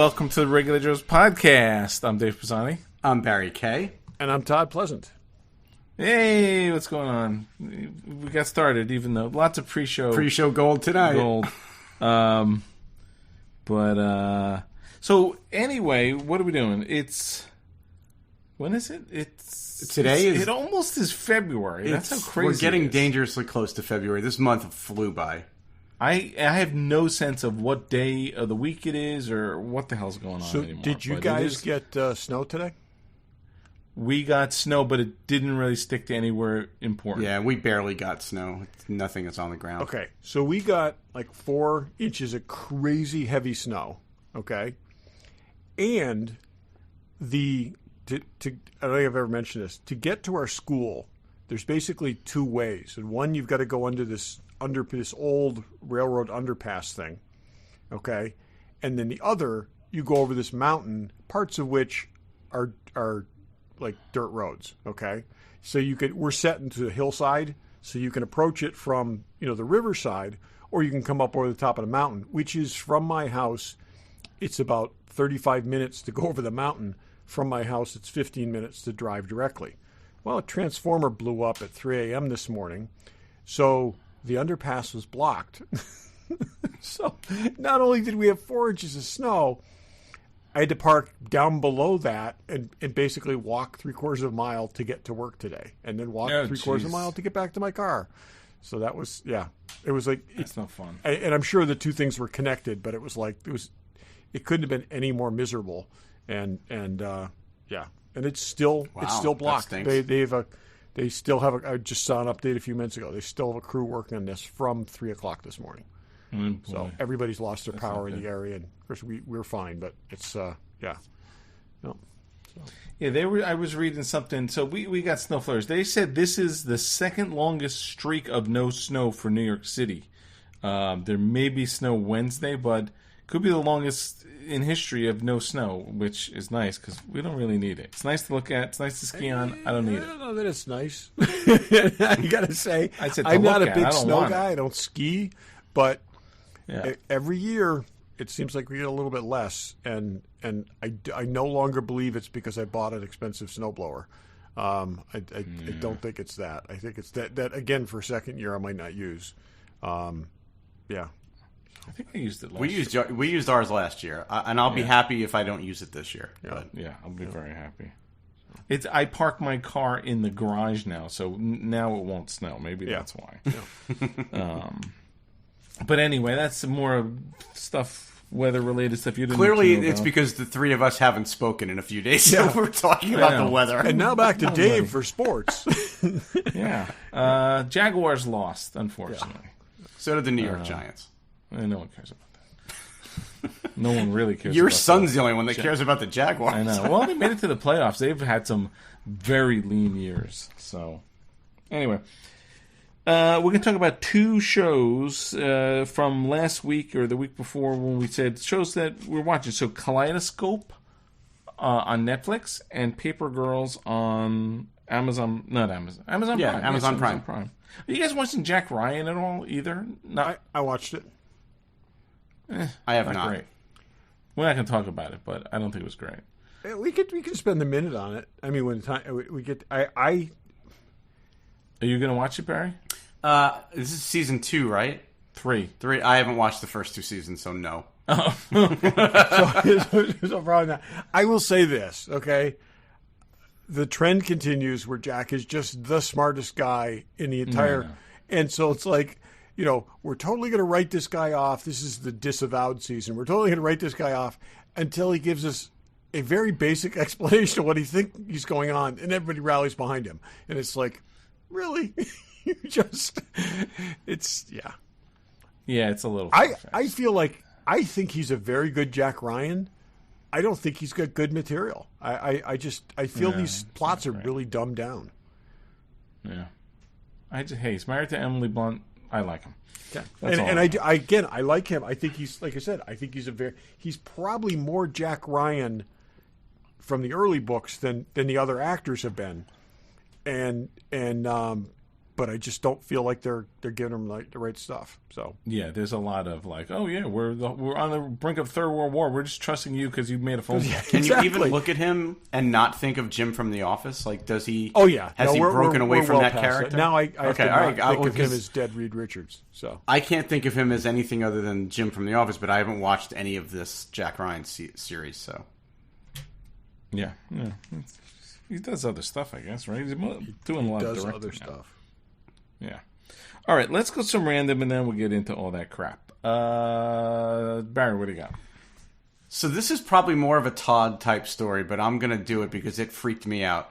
welcome to the Regular Joe's podcast. I'm Dave Pisani. I'm Barry Kay. And I'm Todd Pleasant. Hey, what's going on? We got started, even though lots of pre-show gold tonight. So anyway, what are we doing? When is it? It almost is February. That's how crazy we're getting it is. Dangerously close to February. This month flew by. I have no sense of what day of the week it is or what the hell's going on anymore. Did you guys get snow today? We got snow, but it didn't really stick to anywhere important. Yeah, we barely got snow. Nothing is on the ground. Okay, so we got like 4 inches of crazy heavy snow. Okay, and I don't think I've ever mentioned this. To get to our school, there's basically 2 ways, and one you've got to go under this old railroad underpass thing, okay, and then the other you go over this mountain, parts of which are like dirt roads, okay. So we're set into the hillside, so you can approach it from the riverside, or you can come up over the top of the mountain, which is from my house. It's about 35 minutes to go over the mountain. From my house, it's 15 minutes to drive directly. Well, a transformer blew up at 3 a.m. this morning, so the underpass was blocked. So not only did we have 4 inches of snow, I had to park down below that and basically walk 3/4 of a mile to get to work today, and then walk 3/4 of a mile to get back to my car. So that was, it was like... It's no fun. And I'm sure the 2 things were connected, but it was like, it couldn't have been any more miserable. And it's still blocked. They still have I just saw an update a few minutes ago. They still have a crew working on this from 3 o'clock this morning. So everybody's lost their power in the area, and of course we're fine, but it's no. So. Yeah, I was reading something. So we got snow flurries. They said this is the second longest streak of no snow for New York City. There may be snow Wednesday, but could be the longest in history of no snow, which is nice because we don't really need it. It's nice to look at. It's nice to ski on. I don't need it. I don't know that it's nice. I gotta say, I'm not a big snow guy. I don't ski, but every year it seems like we get a little bit less, and I no longer believe it's because I bought an expensive snowblower. I don't think it's that. I think it's that again for second year I might not use. I think I used it last year. We used ours last year, and I'll be happy if I don't use it this year. Yeah, I'll be very happy. I park my car in the garage now, so now it won't snow. Maybe that's why. Yeah. But anyway, that's more stuff, weather-related stuff you didn't Clearly, know it's about. Because the 3 of us haven't spoken in a few days, so we're talking about the weather. And now back to Dave for sports. Jaguars lost, unfortunately. Yeah. So did the New York Giants. No one cares about that. No one really cares. Your about son's the only one that cares about the Jaguars. I know. Well, they made it to the playoffs. They've had some very lean years. So, anyway, we're going to talk about 2 shows from last week or the week before when we said shows that we're watching. So, Kaleidoscope on Netflix and Paper Girls on Amazon. Not Amazon. Amazon Prime. Amazon Prime. Are you guys watching Jack Ryan at all either? No. I watched it. I have not. Great. We're not going to talk about it, but I don't think it was great. We could spend a minute on it. I mean, when time we get, Are you going to watch it, Barry? This is season 2, right? 3. I haven't watched the first 2 seasons, so no. so probably not. I will say this, okay? The trend continues where Jack is just the smartest guy in the entire, and so it's like, we're totally going to write this guy off. This is the disavowed season. We're totally going to write this guy off until he gives us a very basic explanation of what he thinks he's going on, and everybody rallies behind him. And it's like, really? It's a little. I feel like I think he's a very good Jack Ryan. I don't think he's got good material. I feel these plots are really dumbed down. Yeah. He's married to Emily Blunt. I like him. Okay. I like him. I think he's, like I said, he's probably more Jack Ryan from the early books than the other actors have been. And but I just don't feel like they're giving them the right stuff. So Yeah, there's a lot of like, oh yeah, we're on the brink of Third World War. We're just trusting you because you made a phone call. Can you even look at him and not think of Jim from The Office? Like, does he? Oh yeah, has he broken away we're from well that past character? Now I have to not think of him 'cause as dead Reed Richards. So I can't think of him as anything other than Jim from The Office. But I haven't watched any of this Jack Ryan series, so Yeah. He does other stuff, I guess, right? He's doing a lot of does directing other now. stuff. Yeah. All right, let's go some random, and then we'll get into all that crap. Barry, what do you got? So this is probably more of a Todd type story, but I'm going to do it because it freaked me out.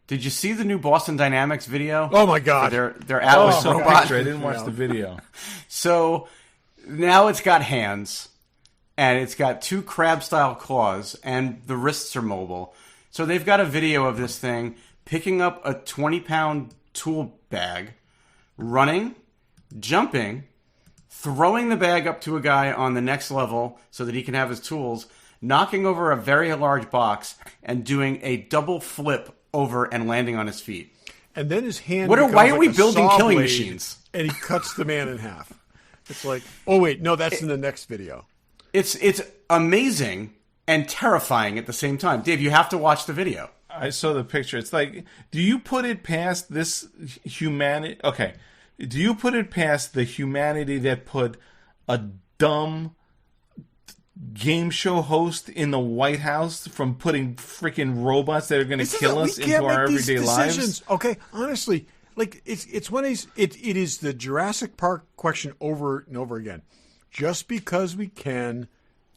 Did you see the new Boston Dynamics video? Oh my God. Their Atlas So robot. I didn't watch the video. So now it's got hands, and it's got 2 crab-style claws, and the wrists are mobile. So they've got a video of this thing picking up a 20-pound tool bag, running, jumping, throwing the bag up to a guy on the next level so that he can have his tools, knocking over a very large box, and doing a double flip over and landing on his feet. And then his hand. Why becomes are like we a building saw killing blade, machines? And he cuts the man in half. It's like, oh wait, no, that's in the next video. It's amazing and terrifying at the same time. Dave, you have to watch the video. I saw the picture. It's like, do you put it past this humanity? Okay. Do you put it past the humanity that put a dumb game show host in the White House from putting freaking robots that are going to kill us into our everyday lives? Okay, honestly, like it's one of these. It is the Jurassic Park question over and over again. Just because we can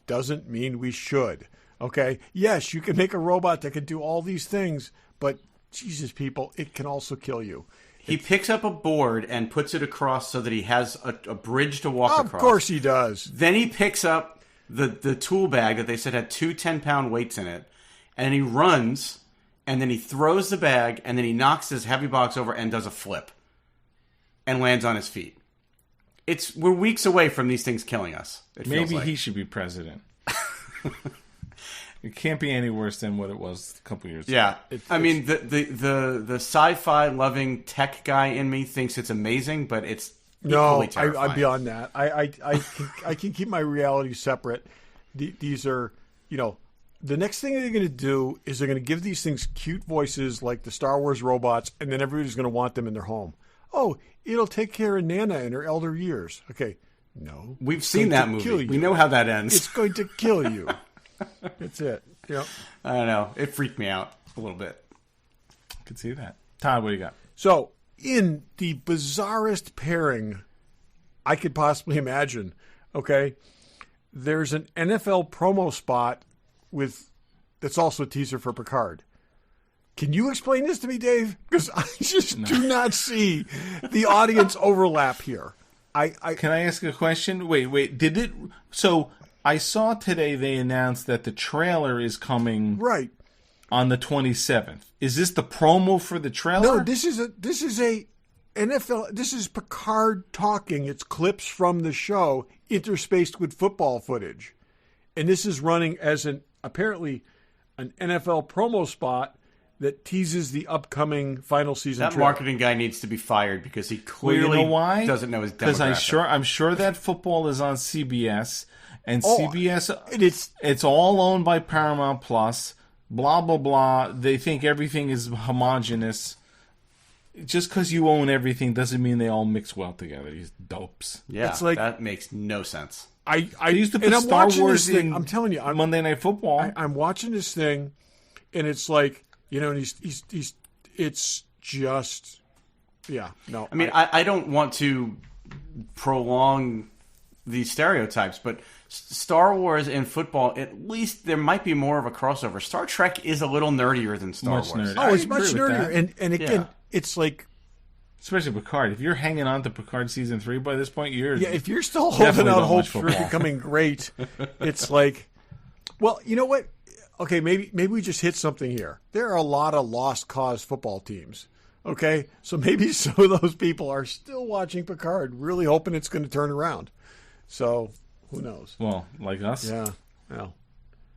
doesn't mean we should. Okay, yes, you can make a robot that can do all these things, but Jesus, people, it can also kill you. He picks up a board and puts it across so that he has a bridge to walk across. Of course he does. Then he picks up the tool bag that they said had 2 10-pound weights in it, and he runs, and then he throws the bag, and then he knocks his heavy box over and does a flip and lands on his feet. We're weeks away from these things killing us. Maybe he should be president. It can't be any worse than what it was a couple years ago. Yeah, I mean the sci-fi loving tech guy in me thinks it's amazing, but it's equally terrifying. I'm beyond that. I can keep my reality separate. These are, the next thing they're going to do is they're going to give these things cute voices like the Star Wars robots, and then everybody's going to want them in their home. Oh, it'll take care of Nana in her elder years. Okay, no, we've seen that movie. We know how that ends. It's going to kill you. That's it. Yep. I don't know. It freaked me out a little bit. I could see that. Todd, what do you got? So, in the bizarrest pairing I could possibly imagine, okay, there's an NFL promo spot that's also a teaser for Picard. Can you explain this to me, Dave? Because I just do not see the audience overlap here. Can I ask a question? Wait. Did it? So I saw today they announced that the trailer is coming right on the 27th. Is this the promo for the trailer? No, this is a NFL. This is Picard talking. It's clips from the show interspaced with football footage, and this is running as apparently an NFL promo spot that teases the upcoming final season. That trailer. marketing guy needs to be fired because he clearly why? Doesn't know his demographic. Because I'm sure that football is on CBS, and CBS it's all owned by Paramount Plus. Blah blah blah. They think everything is homogenous. Just because you own everything doesn't mean they all mix well together. These dopes. Yeah, it's like, that makes no sense. I used to put Star Wars in. I'm telling you, Monday Night Football. I'm watching this thing, and it's like, and he's it's just, yeah, no. I mean, I don't want to prolong these stereotypes, but Star Wars and football, at least there might be more of a crossover. Star Trek is a little nerdier than Star Wars. Nerdy. Oh, it's much nerdier, and again, it's like, especially Picard. If you're hanging on to Picard season 3 by this point, if you're still holding out hope for becoming great, it's like, well, you know what? Okay, maybe we just hit something here. There are a lot of lost cause football teams. Okay, so maybe some of those people are still watching Picard, really hoping it's going to turn around. So who knows? Well, like us. Yeah. Well,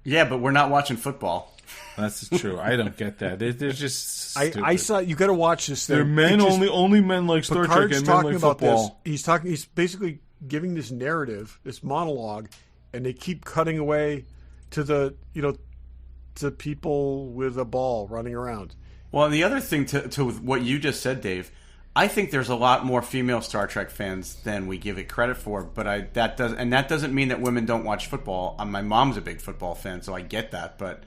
Yeah, but we're not watching football. That's true. I don't get that. They're just stupid. I saw you got to watch this thing. They're men only men like Star Trek and men like football. This. He's basically giving this narrative, this monologue, and they keep cutting away to the to people with a ball running around. Well, and the other thing to what you just said, Dave, I think there's a lot more female Star Trek fans than we give it credit for. But that doesn't mean that women don't watch football. My mom's a big football fan, so I get that. But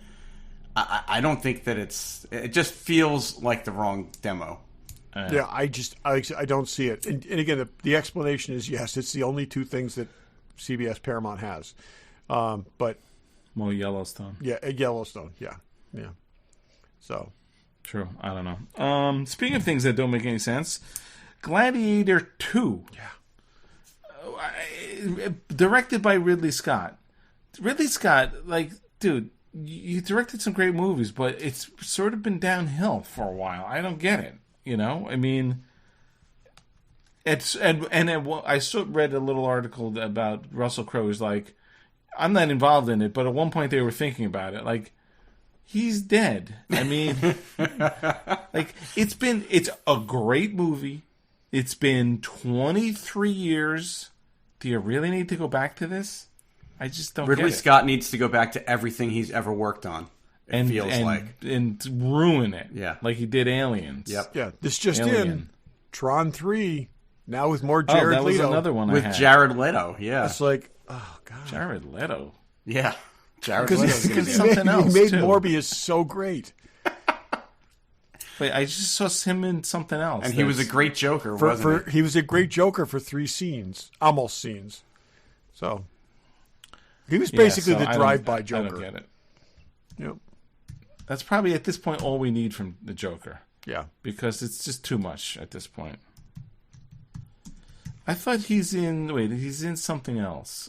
I don't think that it just feels like the wrong demo. Yeah, I don't see it. And again, the explanation is yes, it's the only two things that CBS Paramount has. But more Yellowstone. Yeah, Yellowstone. Yeah. So. True. I don't know. Speaking of things that don't make any sense, Gladiator 2. Yeah. Directed by Ridley Scott. Ridley Scott, dude, you directed some great movies, but it's sort of been downhill for a while. I don't get it. I mean, I read a little article about Russell Crowe. He's like, I'm not involved in it, but at one point they were thinking about it. Like, he's dead. I mean, it's a great movie. It's been 23 years. Do you really need to go back to this? I just don't get it. Ridley Scott needs to go back to everything he's ever worked on. And ruin it. Yeah. Like he did Aliens. Yep. Yeah. This just in. Tron 3, now with more Jared Leto. That was another one with Jared Leto, yeah. It's like, oh, God. Jared Leto. Yeah. Jared Leto's going to be something else, He made too. Morbius so great. Wait, I just saw him in something else. And he was a great Joker, wasn't he? He was a great Joker for 3 scenes. Almost scenes. So, he was basically the drive-by Joker. I don't get it. Yep. That's probably, at this point, all we need from the Joker. Yeah. Because it's just too much at this point. I thought he's in something else.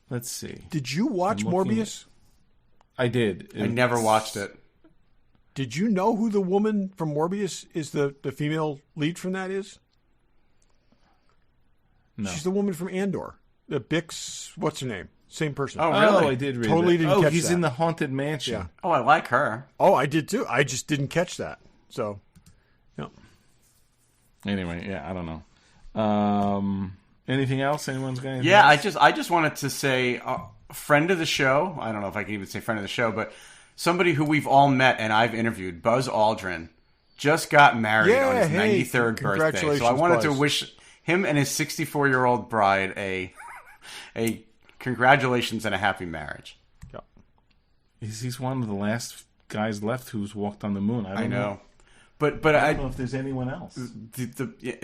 Let's see. Did you watch Morbius? I did. I never watched it. Did you know who the woman from Morbius is, the female lead from that is? No. She's the woman from Andor. The Bix, what's her name? Same person. Oh, really? I did read totally that. didn't catch he's that. in the Haunted Mansion. Yeah. Oh, I like her. Oh, I did too. I just didn't catch that. So, yeah. Anyway, yeah, I don't know. Anything else? Anyone's got anything else? I just wanted to say, friend of the show. I don't know if I can even say friend of the show, but somebody who we've all met and I've interviewed, Buzz Aldrin, just got married on his 93rd birthday. So I wanted to wish him and his 64-year-old bride a congratulations and a happy marriage. Yeah. He's one of the last guys left who's walked on the moon. I don't know. But I don't know if there's anyone else.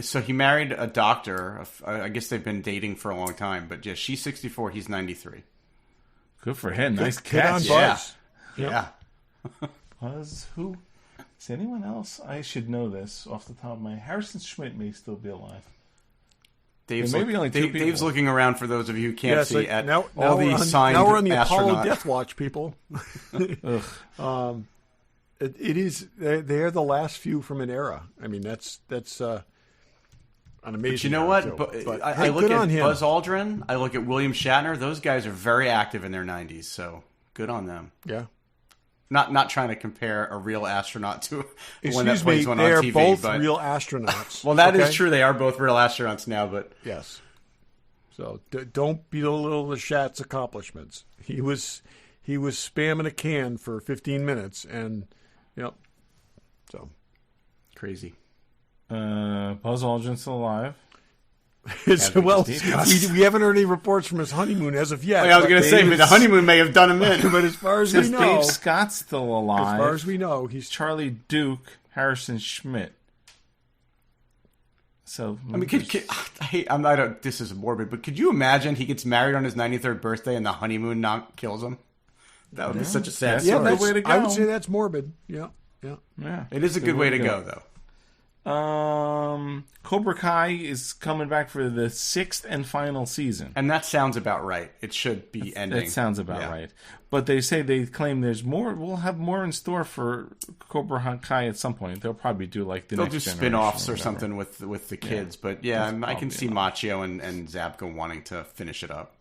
So he married a doctor. I guess they've been dating for a long time. But yeah, she's 64. He's 93. Good for him. Nice Good on catch. Buzz. Yeah. Buzz, who? Is anyone else? I should know this off the top of my head. Harrison Schmidt may still be alive. Dave's Dave's looking around for those of you who can't see at now all the signed now we're on the astronaut. Apollo Death Watch, people. It is. They're the last few from an era. I mean, that's an amazing. But you know what? I look at Buzz Aldrin. I look at William Shatner. Those guys are very active in their 90s. So good on them. Yeah. Not trying to compare a real astronaut to one that Excuse plays me, one they on are TV. both but real astronauts. well, that is true. They are both real astronauts now. But yes. So don't belittle the Shat's accomplishments. He was spamming a can for 15 minutes, and yep. So crazy. Buzz Aldrin's still alive. Well, we haven't heard any reports from his honeymoon as of yet. I was going to say, but the honeymoon may have done him in. But as far as we know, Dave Scott's still alive. As far as we know, he's Charlie Duke, Harrison Schmidt. So I mean, this is morbid, but could you imagine he gets married on his 93rd birthday and the honeymoon kills him? That would be such a sad story. That's a good way to go. I would say that's morbid. Yeah. It is a good way to go, though. Cobra Kai is coming back for the 6th and final season. And that sounds about right. It should be ending. That sounds about right. But they claim there's more. We'll have more in store for Cobra Kai at some point. They'll probably do like They'll do spin-offs or something with the kids. But yeah, I can see Machio and Zabka wanting to finish it up.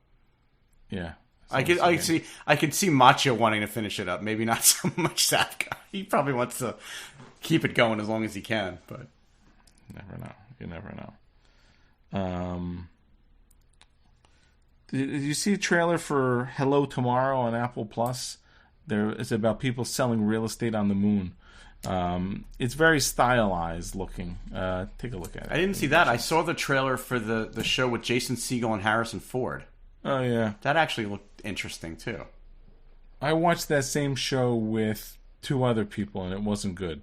Yeah. I could see Macho wanting to finish it up. Maybe not so much Safka. He probably wants to keep it going as long as he can. But you never know. Did you see a trailer for Hello Tomorrow on Apple Plus? It's about people selling real estate on the moon. It's very stylized looking. Take a look at it. I didn't see that. I saw the trailer for the show with Jason Segel and Harrison Ford. Oh, yeah. That actually looked interesting, too. I watched that same show with 2 other people, and it wasn't good.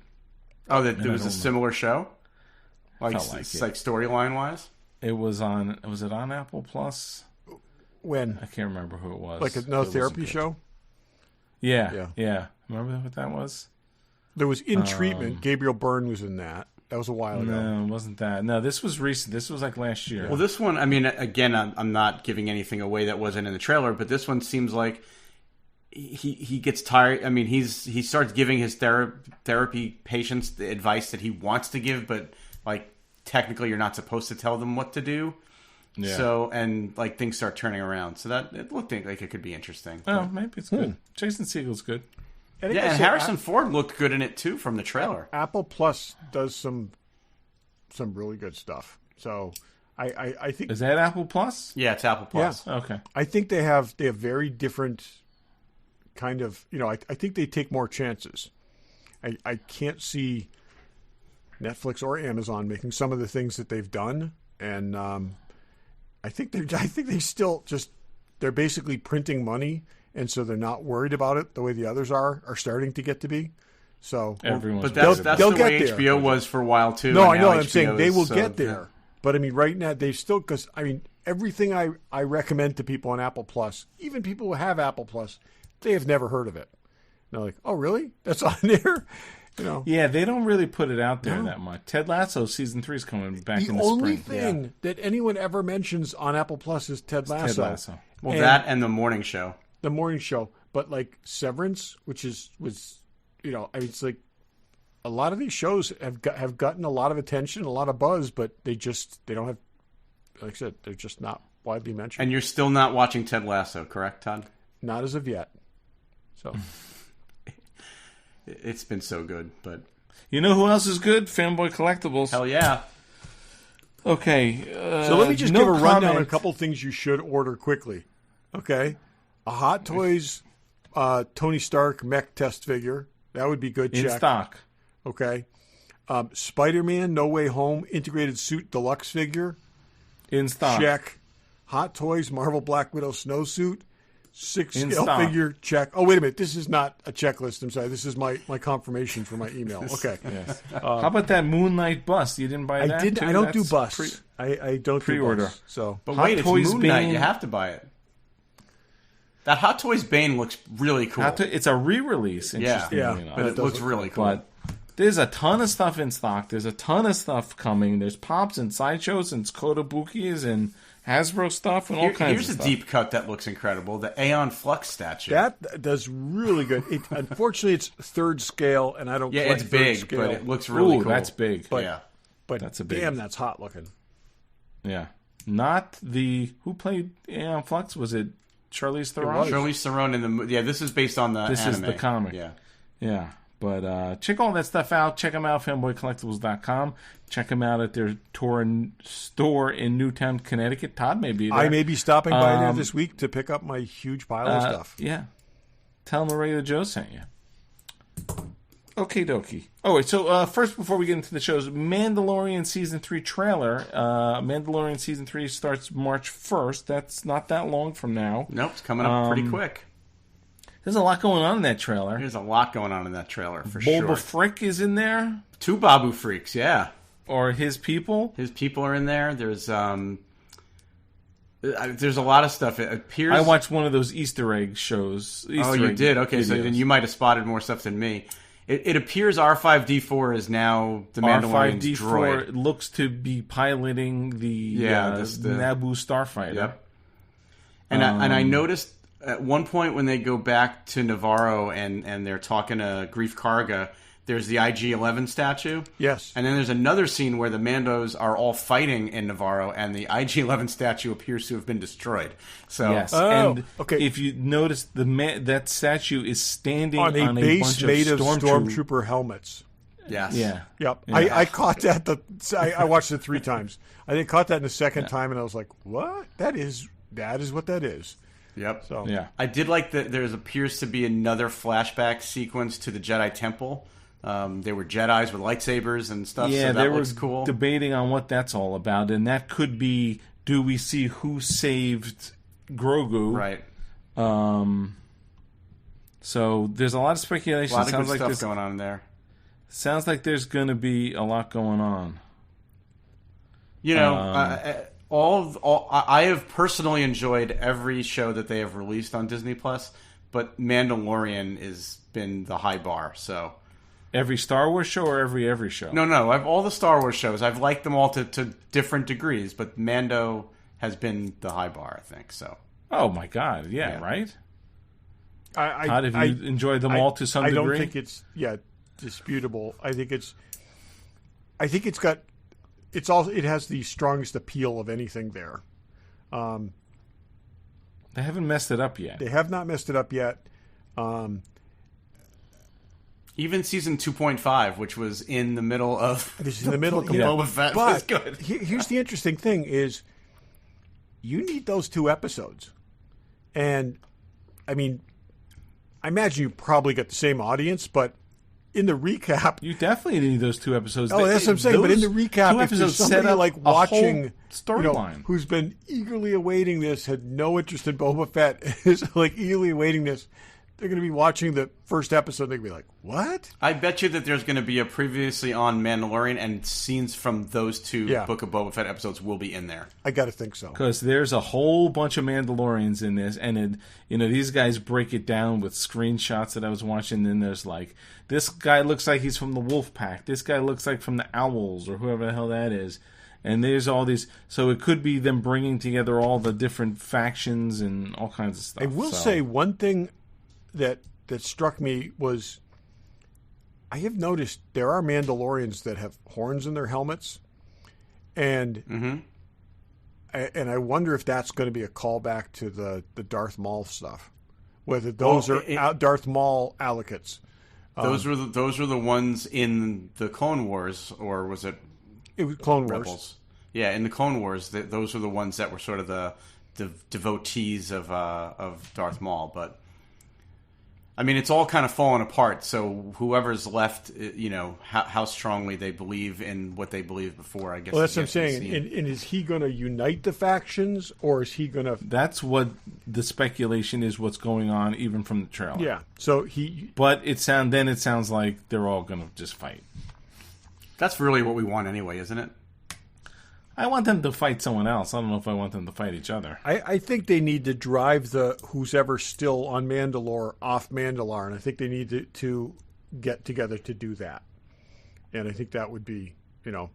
Oh, there was a similar show? Like storyline-wise? It was on... Was it on Apple Plus? When? I can't remember who it was. Like another therapy show? Yeah. Remember what that was? There was In Treatment. Gabriel Byrne was in that. That was a while ago. No, it wasn't that. No, this was recent. This was like last year. Well, this one, I mean, again, I'm not giving anything away that wasn't in the trailer, but this one seems like he gets tired. I mean, he starts giving his therapy patients the advice that he wants to give, but like technically you're not supposed to tell them what to do. Yeah. So, and like things start turning around. So that it looked like it could be interesting. Oh, maybe it's good. Jason Segel's good. And Harrison Ford looked good in it too from the trailer. Apple Plus does some really good stuff. So I think is that Apple Plus? Yeah, it's Apple Plus. Yeah. Okay. I think they have very different kind of I think they take more chances. I can't see Netflix or Amazon making some of the things that they've done, and I think they still they're basically printing money. And so they're not worried about it the way the others are starting to get to be. So, but that's the way HBO was for a while too. No, I know. I'm saying they will get there. Yeah. But I mean, right now they still because I mean everything I recommend to people on Apple Plus, even people who have Apple Plus, they have never heard of it. And they're like, oh really? That's on there. Yeah, they don't really put it out there that much. Ted Lasso season 3 is coming back in the spring. The only thing that anyone ever mentions on Apple Plus is Ted Lasso. Well, that and the morning show. The morning show, but like Severance, which was I mean, it's like a lot of these shows have gotten a lot of attention, a lot of buzz, but they don't have, like I said, they're just not widely mentioned. And you're still not watching Ted Lasso, correct, Todd? Not as of yet. So it's been so good, but you know who else is good? Fanboy Collectibles. Hell yeah. Okay, so let me just give a rundown on a couple things you should order quickly. Okay. A Hot Toys Tony Stark mech test figure. That would be good. In stock. Okay. Spider-Man No Way Home integrated suit deluxe figure. In stock. Check. Hot Toys Marvel Black Widow snowsuit. 6-scale figure. Check. Oh, wait a minute. This is not a checklist. I'm sorry. This is my confirmation for my email. Okay. Yes. How about that Moonlight bust? You didn't buy that? I didn't. I don't do busts. I don't pre-order. Do busts. So. But wait, it's Moon Knight. You have to buy it. That Hot Toys Bane looks really cool. It's a re-release. Yeah. But it looks really cool. But there's a ton of stuff in stock. There's a ton of stuff coming. There's Pops and Sideshows and Kodabukis and Hasbro stuff and all kinds of stuff. Here's a deep cut that looks incredible. The Aeon Flux statue. That does really good. Unfortunately, it's 3rd scale, and I don't collect it's big, scale. But it looks really cool. That's big. But that's a big damn, that's hot looking. Yeah. Not the... Who played Aeon Flux? Was it Charlize Theron? Charlize Theron in the... Yeah, this is based on the anime. This is the comic. Yeah. But check all that stuff out. Check them out, fanboycollectibles.com. Check them out at their store in Newtown, Connecticut. Todd may be there. I may be stopping by there this week to pick up my huge pile of stuff. Yeah. Tell them Regular Joe sent you. Okie dokie. Oh, wait. So first, before we get into the shows, Mandalorian Season 3 trailer. Mandalorian Season 3 starts March 1st. That's not that long from now. Nope, it's coming up pretty quick. There's a lot going on in that trailer. There's a lot going on in that trailer, for sure. Boba Frick is in there. 2 Babu Freaks, yeah. Or his people. His people are in there. There's a lot of stuff. It appears... I watched one of those Easter egg shows. You did? Okay, videos. So then you might have spotted more stuff than me. It appears R5-D4 is now the Mandalorian's droid. R5-D4 looks to be piloting the Naboo starfighter. Yep. And I noticed... At one point when they go back to Navarro and they're talking to Greef Karga, there's the IG-11 statue. Yes. And then there's another scene where the Mandos are all fighting in Navarro, and the IG-11 statue appears to have been destroyed. So Yes, Oh, and okay. if you notice, that statue is standing on a base bunch made of stormtrooper. stormtrooper helmets. yes. Yeah, Yep. Yeah. I caught that. I watched it 3 times. I think caught that in the second time, and I was like, what? That is what that is. Yep. So yeah. I did like that there appears to be another flashback sequence to the Jedi Temple. There were Jedis with lightsabers and stuff, Yeah, so they that were looks cool. debating on what that's all about, and that could be: do we see who saved Grogu? Right. So there's a lot of speculation. A lot of Sounds good like stuff this, going on there. Sounds like there's going to be a lot going on. You know, I have personally enjoyed every show that they have released on Disney Plus, but Mandalorian has been the high bar. So Every Star Wars show or every show? no, I've all the Star Wars shows. I've liked them all to different degrees, but Mando has been the high bar, I think. So Oh my God! Yeah, Yeah. right. I Todd, have you enjoyed them all to some I degree? don't think it's disputable. I think it's got it has the strongest appeal of anything there. They haven't messed it up yet. They have not messed it up yet. even season 2.5, which was in the middle of This is in the middle. Book of Boba Fett, was But good. here's the interesting thing: is you need those 2 episodes, and I mean, I imagine you probably got the same audience, but in the recap, You definitely need those 2 episodes. oh, that's what I'm saying. But in the Those recap, 2 if there's episodes set somebody up like a whole watching, storyline. who's been eagerly awaiting this, had no interest in Boba Fett, is like eagerly awaiting this, they're going to be watching the first episode. They're going to be like, "What?" I bet you that there's going to be a previously on Mandalorian, and scenes from those 2 Yeah. Book of Boba Fett episodes will be in there. I got to think so. Because there's a whole bunch of Mandalorians in this, and these guys break it down with screenshots that I was watching. And there's like, this guy looks like he's from the Wolf Pack. This guy looks like from the Owls or whoever the hell that is. And there's all these, so it could be them bringing together all the different factions and all kinds of stuff. I will So, say one thing that struck me was I have noticed there are Mandalorians that have horns in their helmets, and I wonder if that's going to be a callback to the Darth Maul stuff, whether those Well, are Darth Maul allocates. Those were the ones in the Clone Wars, or was it It was Clone Wars. Rebels? Yeah, in the Clone Wars, those were the ones that were sort of the devotees of Darth Maul. But I mean, it's all kind of falling apart. So whoever's left, how strongly they believe in what they believed before, I guess. Well, that's what I'm is yet to be saying. seen. And is he going to unite the factions, or is he going to? that's what the speculation is, what's going on, even from the trailer. Yeah. So he. But it sounds like they're all going to just fight. That's really what we want anyway, isn't it? I want them to fight someone else. I don't know if I want them to fight each other. I think they need to drive the who's ever still on Mandalore off Mandalore, and I think they need to get together to do that. And I think that would be, Well,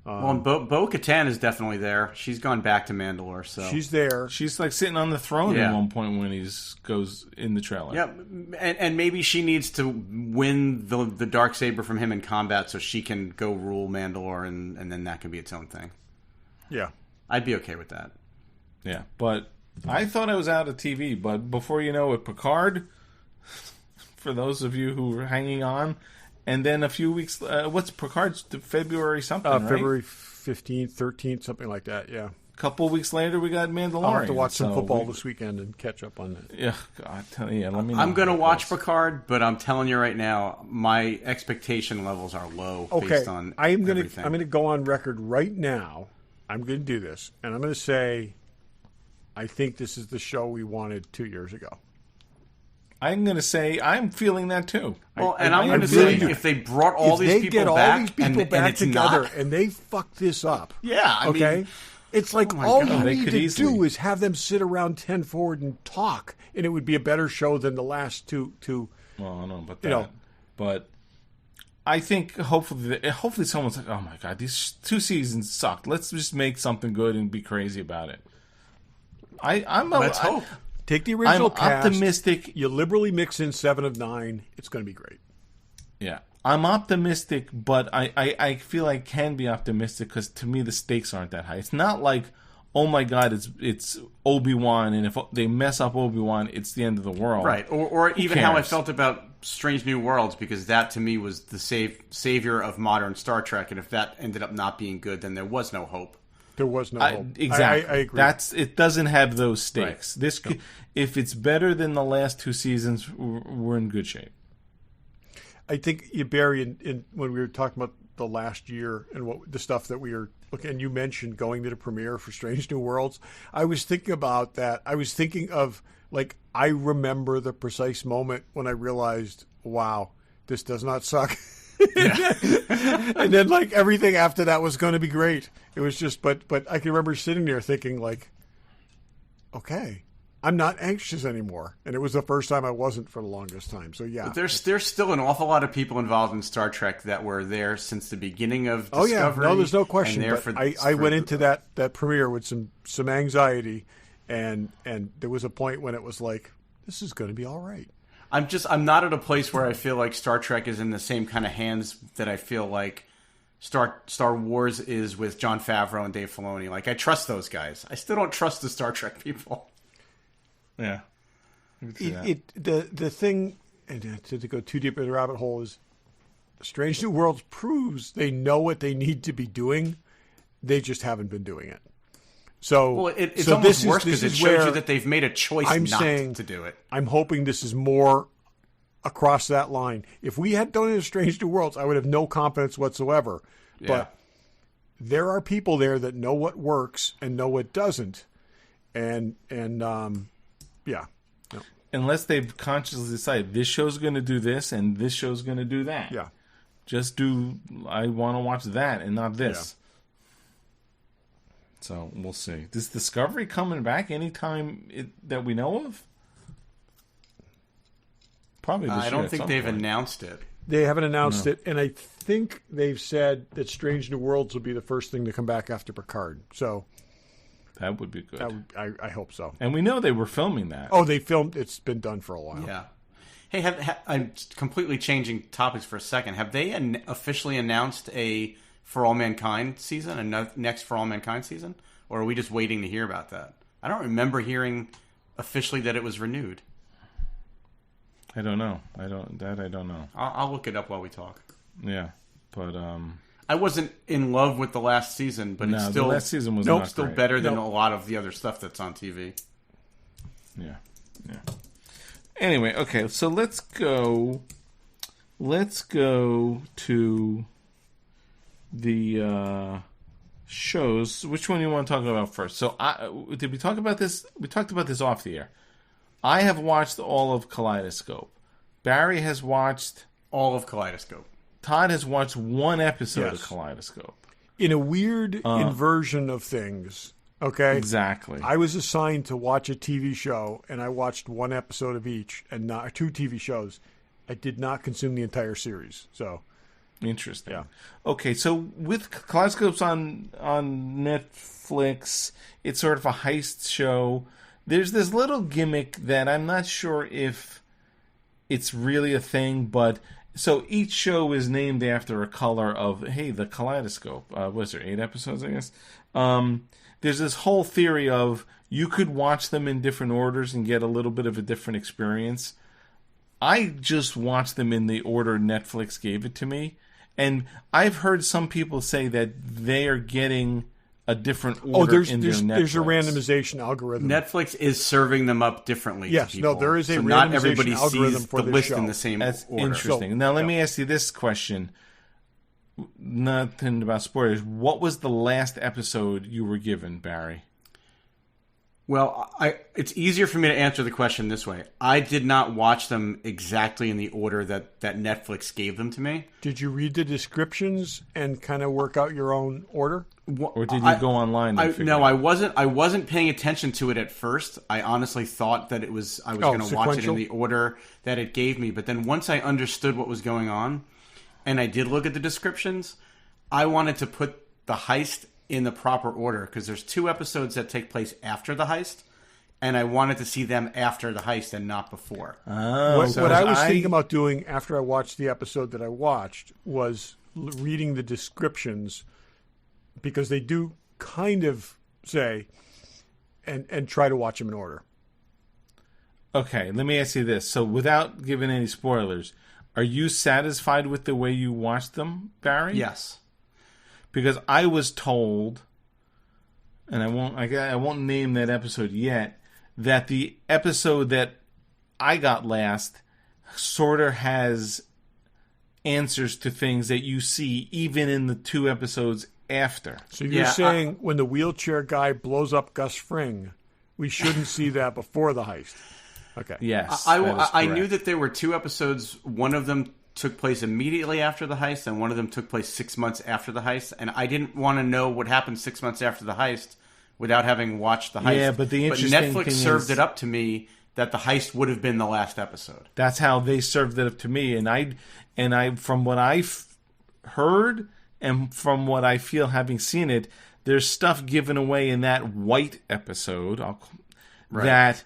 and Bo-Katan is definitely there. She's gone back to Mandalore, so she's there. She's like sitting on the throne Yeah. at one point when he goes in the trailer. yeah, and maybe she needs to win the Darksaber from him in combat, so she can go rule Mandalore, and then that can be its own thing. Yeah. I'd be okay with that. Yeah, but I thought I was out of TV, but before you know it, Picard, for those of you who are hanging on, and then a few weeks, what's Picard's February something, right? February 15th, 13th, something like that. Yeah. A couple weeks later, we got Mandalorian. I'll have to watch some so football this weekend and catch up on that. Yeah, God, let me know. I'm going to how it watch goes. Picard, but I'm telling you right now, my expectation levels are low Okay. based on I'm going everything. to go on record right now. I'm going to do this, and I'm going to say I think this is the show we wanted 2 years ago. I'm going to say I'm feeling that too. Well, and I I'm going to really say do. if they brought all If these they people get all back, these people and back it's together not, and they fuck this up, yeah, I okay? mean, It's like my all God. you They need could to easily. do is have them sit around 10 forward and talk, and it would be a better show than the last two. Well, I don't know about that, You know. but I think hopefully someone's like, oh my God, these 2 seasons sucked. Let's just make something good and be crazy about it. let's hope. Take the I'm original cast. optimistic. You liberally mix in 7 of 9. It's going to be great. Yeah, I'm optimistic, but I feel I can be optimistic because to me the stakes aren't that high. It's not like, oh my God, it's Obi-Wan, and if they mess up Obi-Wan, it's the end of the world. Right, or even cares? how I felt about Strange New Worlds, because that to me was the savior of modern Star Trek, and if that ended up not being good, then there was no hope. There was no hope. Exactly. I agree. It doesn't have those stakes. Right. If it's better than the last 2 seasons, we're in good shape. I think, Barry, when we were talking about the last year and the stuff that we were looking, and you mentioned going to the premiere for Strange New Worlds, I was thinking about that. I was thinking of, like, I remember the precise moment when I realized, wow, this does not suck. And then, like, everything after that was going to be great. It was just, but I can remember sitting there thinking, like, okay, I'm not anxious anymore. And it was the first time I wasn't for the longest time. So, yeah. But there's still an awful lot of people involved in Star Trek that were there since the beginning of Discovery. Oh, yeah. No, there's no question. But I went into that premiere with some anxiety, and there was a point when it was like, this is going to be all right. I'm not at a place where I feel like Star Trek is in the same kind of hands that I feel like Star Wars is with Jon Favreau and Dave Filoni. Like, I trust those guys. I still don't trust the Star Trek people. Yeah. The thing, and to go too deep in the rabbit hole, is Strange New Worlds proves they know what they need to be doing. They just haven't been doing it. So, well, it's so almost worse because it shows you that they've made a choice not to do it. I'm hoping this is more across that line. If we had done it in Strange New Worlds, I would have no confidence whatsoever. Yeah. But there are people there that know what works and know what doesn't. And yeah. No. Unless they've consciously decided this show's going to do this and this show's going to do that. Yeah. Just I want to watch that and not this. Yeah. So we'll see. Is Discovery coming back anytime that we know of? Probably this year. I don't think they've point. Announced it. They haven't announced it, and I think they've said that Strange New Worlds will be the first thing to come back after Picard. So that would be good. I hope so. And we know they were filming that. Oh, they filmed. It's been done for a while. Yeah. Hey, I'm completely changing topics for a second. Have they officially announced a For All Mankind season, a next For All Mankind season? Or are we just waiting to hear about that? I don't remember hearing officially that it was renewed. I don't know. I don't know. I'll look it up while we talk. Yeah, but I wasn't in love with the last season, but it's still the last season was still great. Better than a lot of the other stuff that's on TV. Yeah. Anyway, okay, so let's go to the shows. Which one do you want to talk about first? So, did we talk about this? We talked about this off the air. I have watched all of Kaleidoscope. Barry has watched all of Kaleidoscope. Todd has watched one episode of Kaleidoscope. In a weird inversion of things. Okay. Exactly. I was assigned to watch a TV show, and I watched one episode of each, and not 2 TV shows. I did not consume the entire series. So interesting. Yeah. Okay, so with Kaleidoscope's on Netflix, it's sort of a heist show. There's this little gimmick that I'm not sure if it's really a thing, but so each show is named after a color of, hey, the Kaleidoscope. Was there 8 episodes, I guess? There's this whole theory of you could watch them in different orders and get a little bit of a different experience. I just watched them in the order Netflix gave it to me. And I've heard some people say that they are getting a different order in their Netflix. There's a randomization algorithm. Netflix is serving them up differently to people. No, there is a randomization not everybody algorithm sees for the this list show. in the same That's order. interesting. Now, let me ask you this question. Nothing about spoilers. What was the last episode you were given, Barry? Well, it's easier for me to answer the question this way. I did not watch them exactly in the order that Netflix gave them to me. Did you read the descriptions and kind of work out your own order? Or did you go online and figure it out? I wasn't paying attention to it at first. I honestly thought that I was going to watch it in the order that it gave me. But then once I understood what was going on, and I did look at the descriptions, I wanted to put the heist in the proper order because there's 2 episodes that take place after the heist, and I wanted to see them after the heist and not before. What I was thinking about doing after I watched the episode that I watched was reading the descriptions, because they do kind of say, and try to watch them in order. Okay, let me ask you this. So without giving any spoilers, are you satisfied with the way you watched them, Barry? Yes. Because I was told, and I won't name that episode yet, that the episode that I got last sort of has answers to things that you see even in the 2 episodes after. So you're saying when the wheelchair guy blows up Gus Fring, we shouldn't see that before the heist? Okay. Yes. I knew that there were 2 episodes. One of them took place immediately after the heist, and one of them took place 6 months after the heist. And I didn't want to know what happened 6 months after the heist without having watched the heist. Yeah, but the interesting Netflix thing served is, it up to me that the heist would have been the last episode. That's how they served it up to me, and I from what I've heard and from what I feel having seen it, there's stuff given away in that white episode that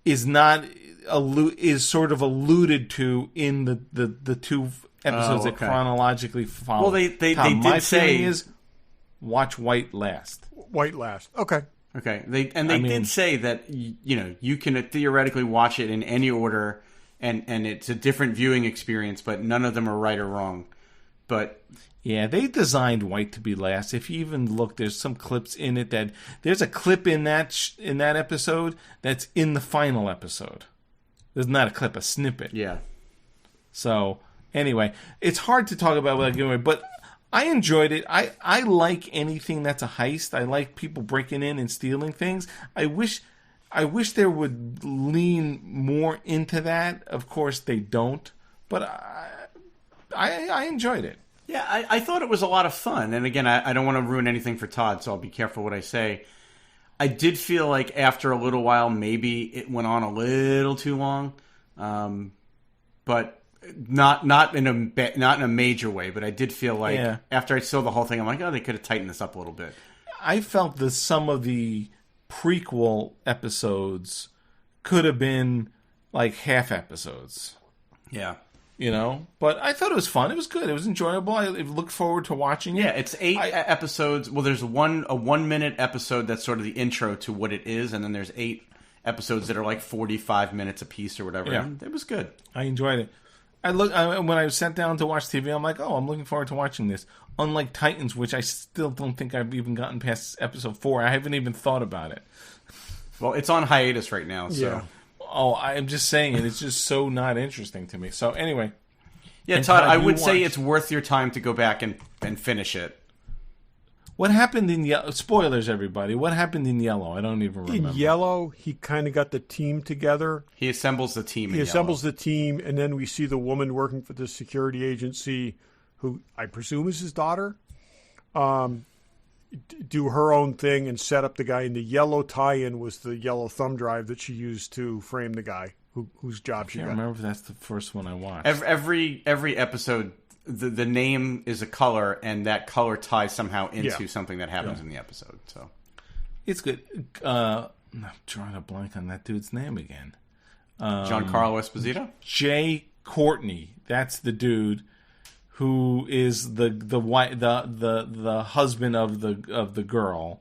is not is sort of alluded to in the 2 episodes that chronologically follow. Well, they Tom, did my say feeling is watch white last. White last. Okay. Okay. They did say that you can theoretically watch it in any order, and it's a different viewing experience, but none of them are right or wrong. But yeah, they designed white to be last. If you even look, there's some clips in it that there's a clip in that episode that's in the final episode. There's not a clip, a snippet. Yeah. So anyway, it's hard to talk about without giving away, but I enjoyed it. I like anything that's a heist. I like people breaking in and stealing things. I wish they would lean more into that. Of course, they don't, but I enjoyed it. Yeah, I thought it was a lot of fun. And again, I don't want to ruin anything for Todd, so I'll be careful what I say. I did feel like after a little while, maybe it went on a little too long, but not in a major way. But I did feel like after I saw the whole thing, I'm like, oh, they could have tightened this up a little bit. I felt that some of the prequel episodes could have been like half episodes. Yeah. But I thought it was fun. It was good. It was enjoyable. I look forward to watching it. Yeah, it's 8 episodes. Well, there's a 1-minute episode that's sort of the intro to what it is, and then there's 8 episodes that are like 45 minutes apiece or whatever. Yeah. And it was good. I enjoyed it. When I sat down to watch TV, I'm like, oh, I'm looking forward to watching this. Unlike Titans, which I still don't think I've even gotten past episode 4. I haven't even thought about it. Well, it's on hiatus right now, so... Yeah. Oh, I'm just saying it. It's just so not interesting to me. So anyway. Yeah, Todd, I would say it's worth your time to go back and finish it. What happened in Yellow? Spoilers, everybody. What happened in Yellow? I don't even remember. In Yellow, he kind of got the team together. He assembles the team He assembles the team, and then we see the woman working for the security agency, who I presume is his daughter, do her own thing and set up the guy. And the Yellow tie-in was the yellow thumb drive that she used to frame the guy whose job she got. I can't remember if that's the first one I watched. Every episode, the name is a color, and that color ties somehow into something that happens in the episode. So it's good. I'm drawing a blank on that dude's name again. Giancarlo Esposito? Jay Courtney. That's the dude who is the husband of the girl,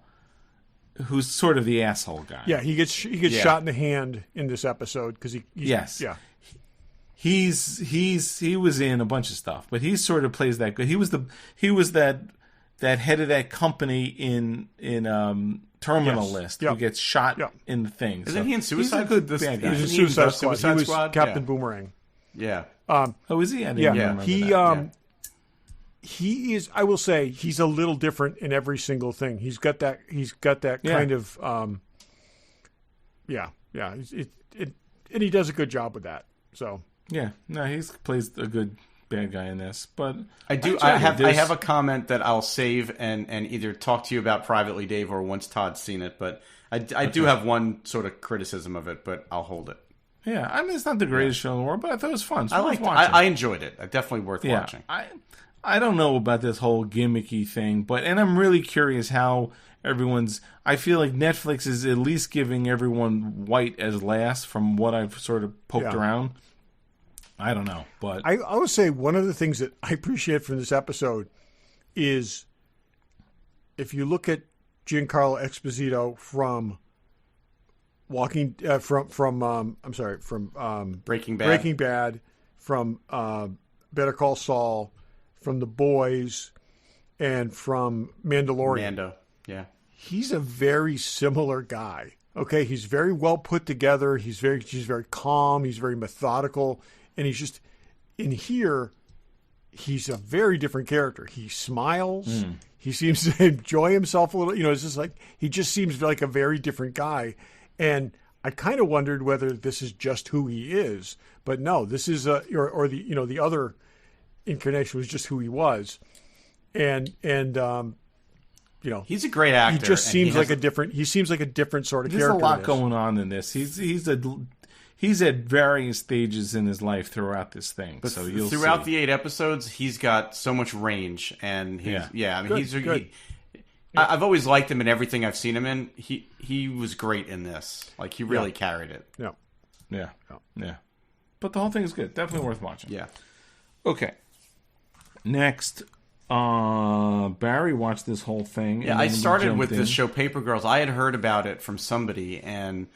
who's sort of the asshole guy. Yeah, he gets shot in the hand in this episode because he he was in a bunch of stuff, but he sort of plays that good. He was that head of that company in Terminal List who gets shot in the thing. Isn't he in Suicide? He's a good bad guy. He was in Suicide Squad. He was Captain Boomerang. Yeah. Oh, is he? I didn't remember that. He is. I will say he's a little different in every single thing. He's got that kind of. And he does a good job with that. So yeah, no, he plays a good bad guy in this. But I have a comment that I'll save and either talk to you about privately, Dave, or once Todd's seen it. But I do have one sort of criticism of it, but I'll hold it. Yeah, I mean it's not the greatest show in the world, but I thought it was fun. So I enjoyed it. Definitely worth watching. I don't know about this whole gimmicky thing, and I'm really curious how everyone's. I feel like Netflix is at least giving everyone white as last from what I've sort of poked around. I don't know, but I would say one of the things that I appreciate from this episode is if you look at Giancarlo Esposito from Breaking Bad, from Better Call Saul, from The Boys, and from Mandalorian. Mando, yeah. He's a very similar guy. Okay, he's very well put together. He's very calm. He's very methodical, and he's just in here. He's a very different character. He smiles. He seems to enjoy himself a little. It's just like he just seems like a very different guy. And I kind of wondered whether this is just who he is, but no, this is the other incarnation was just who he was, and he's a great actor. He just seems like a different. He seems like a different sort of character. There's a lot going on in this. He's at various stages in his life throughout this thing. But so you'll throughout see. the 8 episodes, he's got so much range, and he's Good. I've always liked him in everything I've seen him in. He was great in this. Like he really carried it. Yeah. But the whole thing is good. Definitely worth watching. Yeah. Okay. Next, Barry watched this whole thing. Yeah, I started with this show, Paper Girls. I had heard about it from somebody and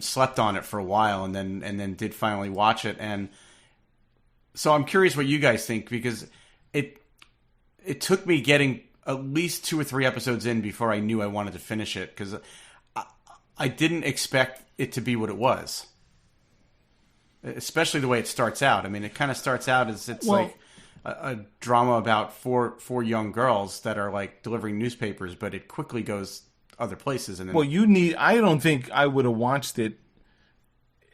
slept on it for a while, and then did finally watch it. And so I'm curious what you guys think, because it took me getting at least 2 or 3 episodes in before I knew I wanted to finish it, because I didn't expect it to be what it was. Especially the way it starts out. I mean, it kind of starts out as like a drama about four young girls that are like delivering newspapers, but it quickly goes other places. And then, I don't think I would have watched it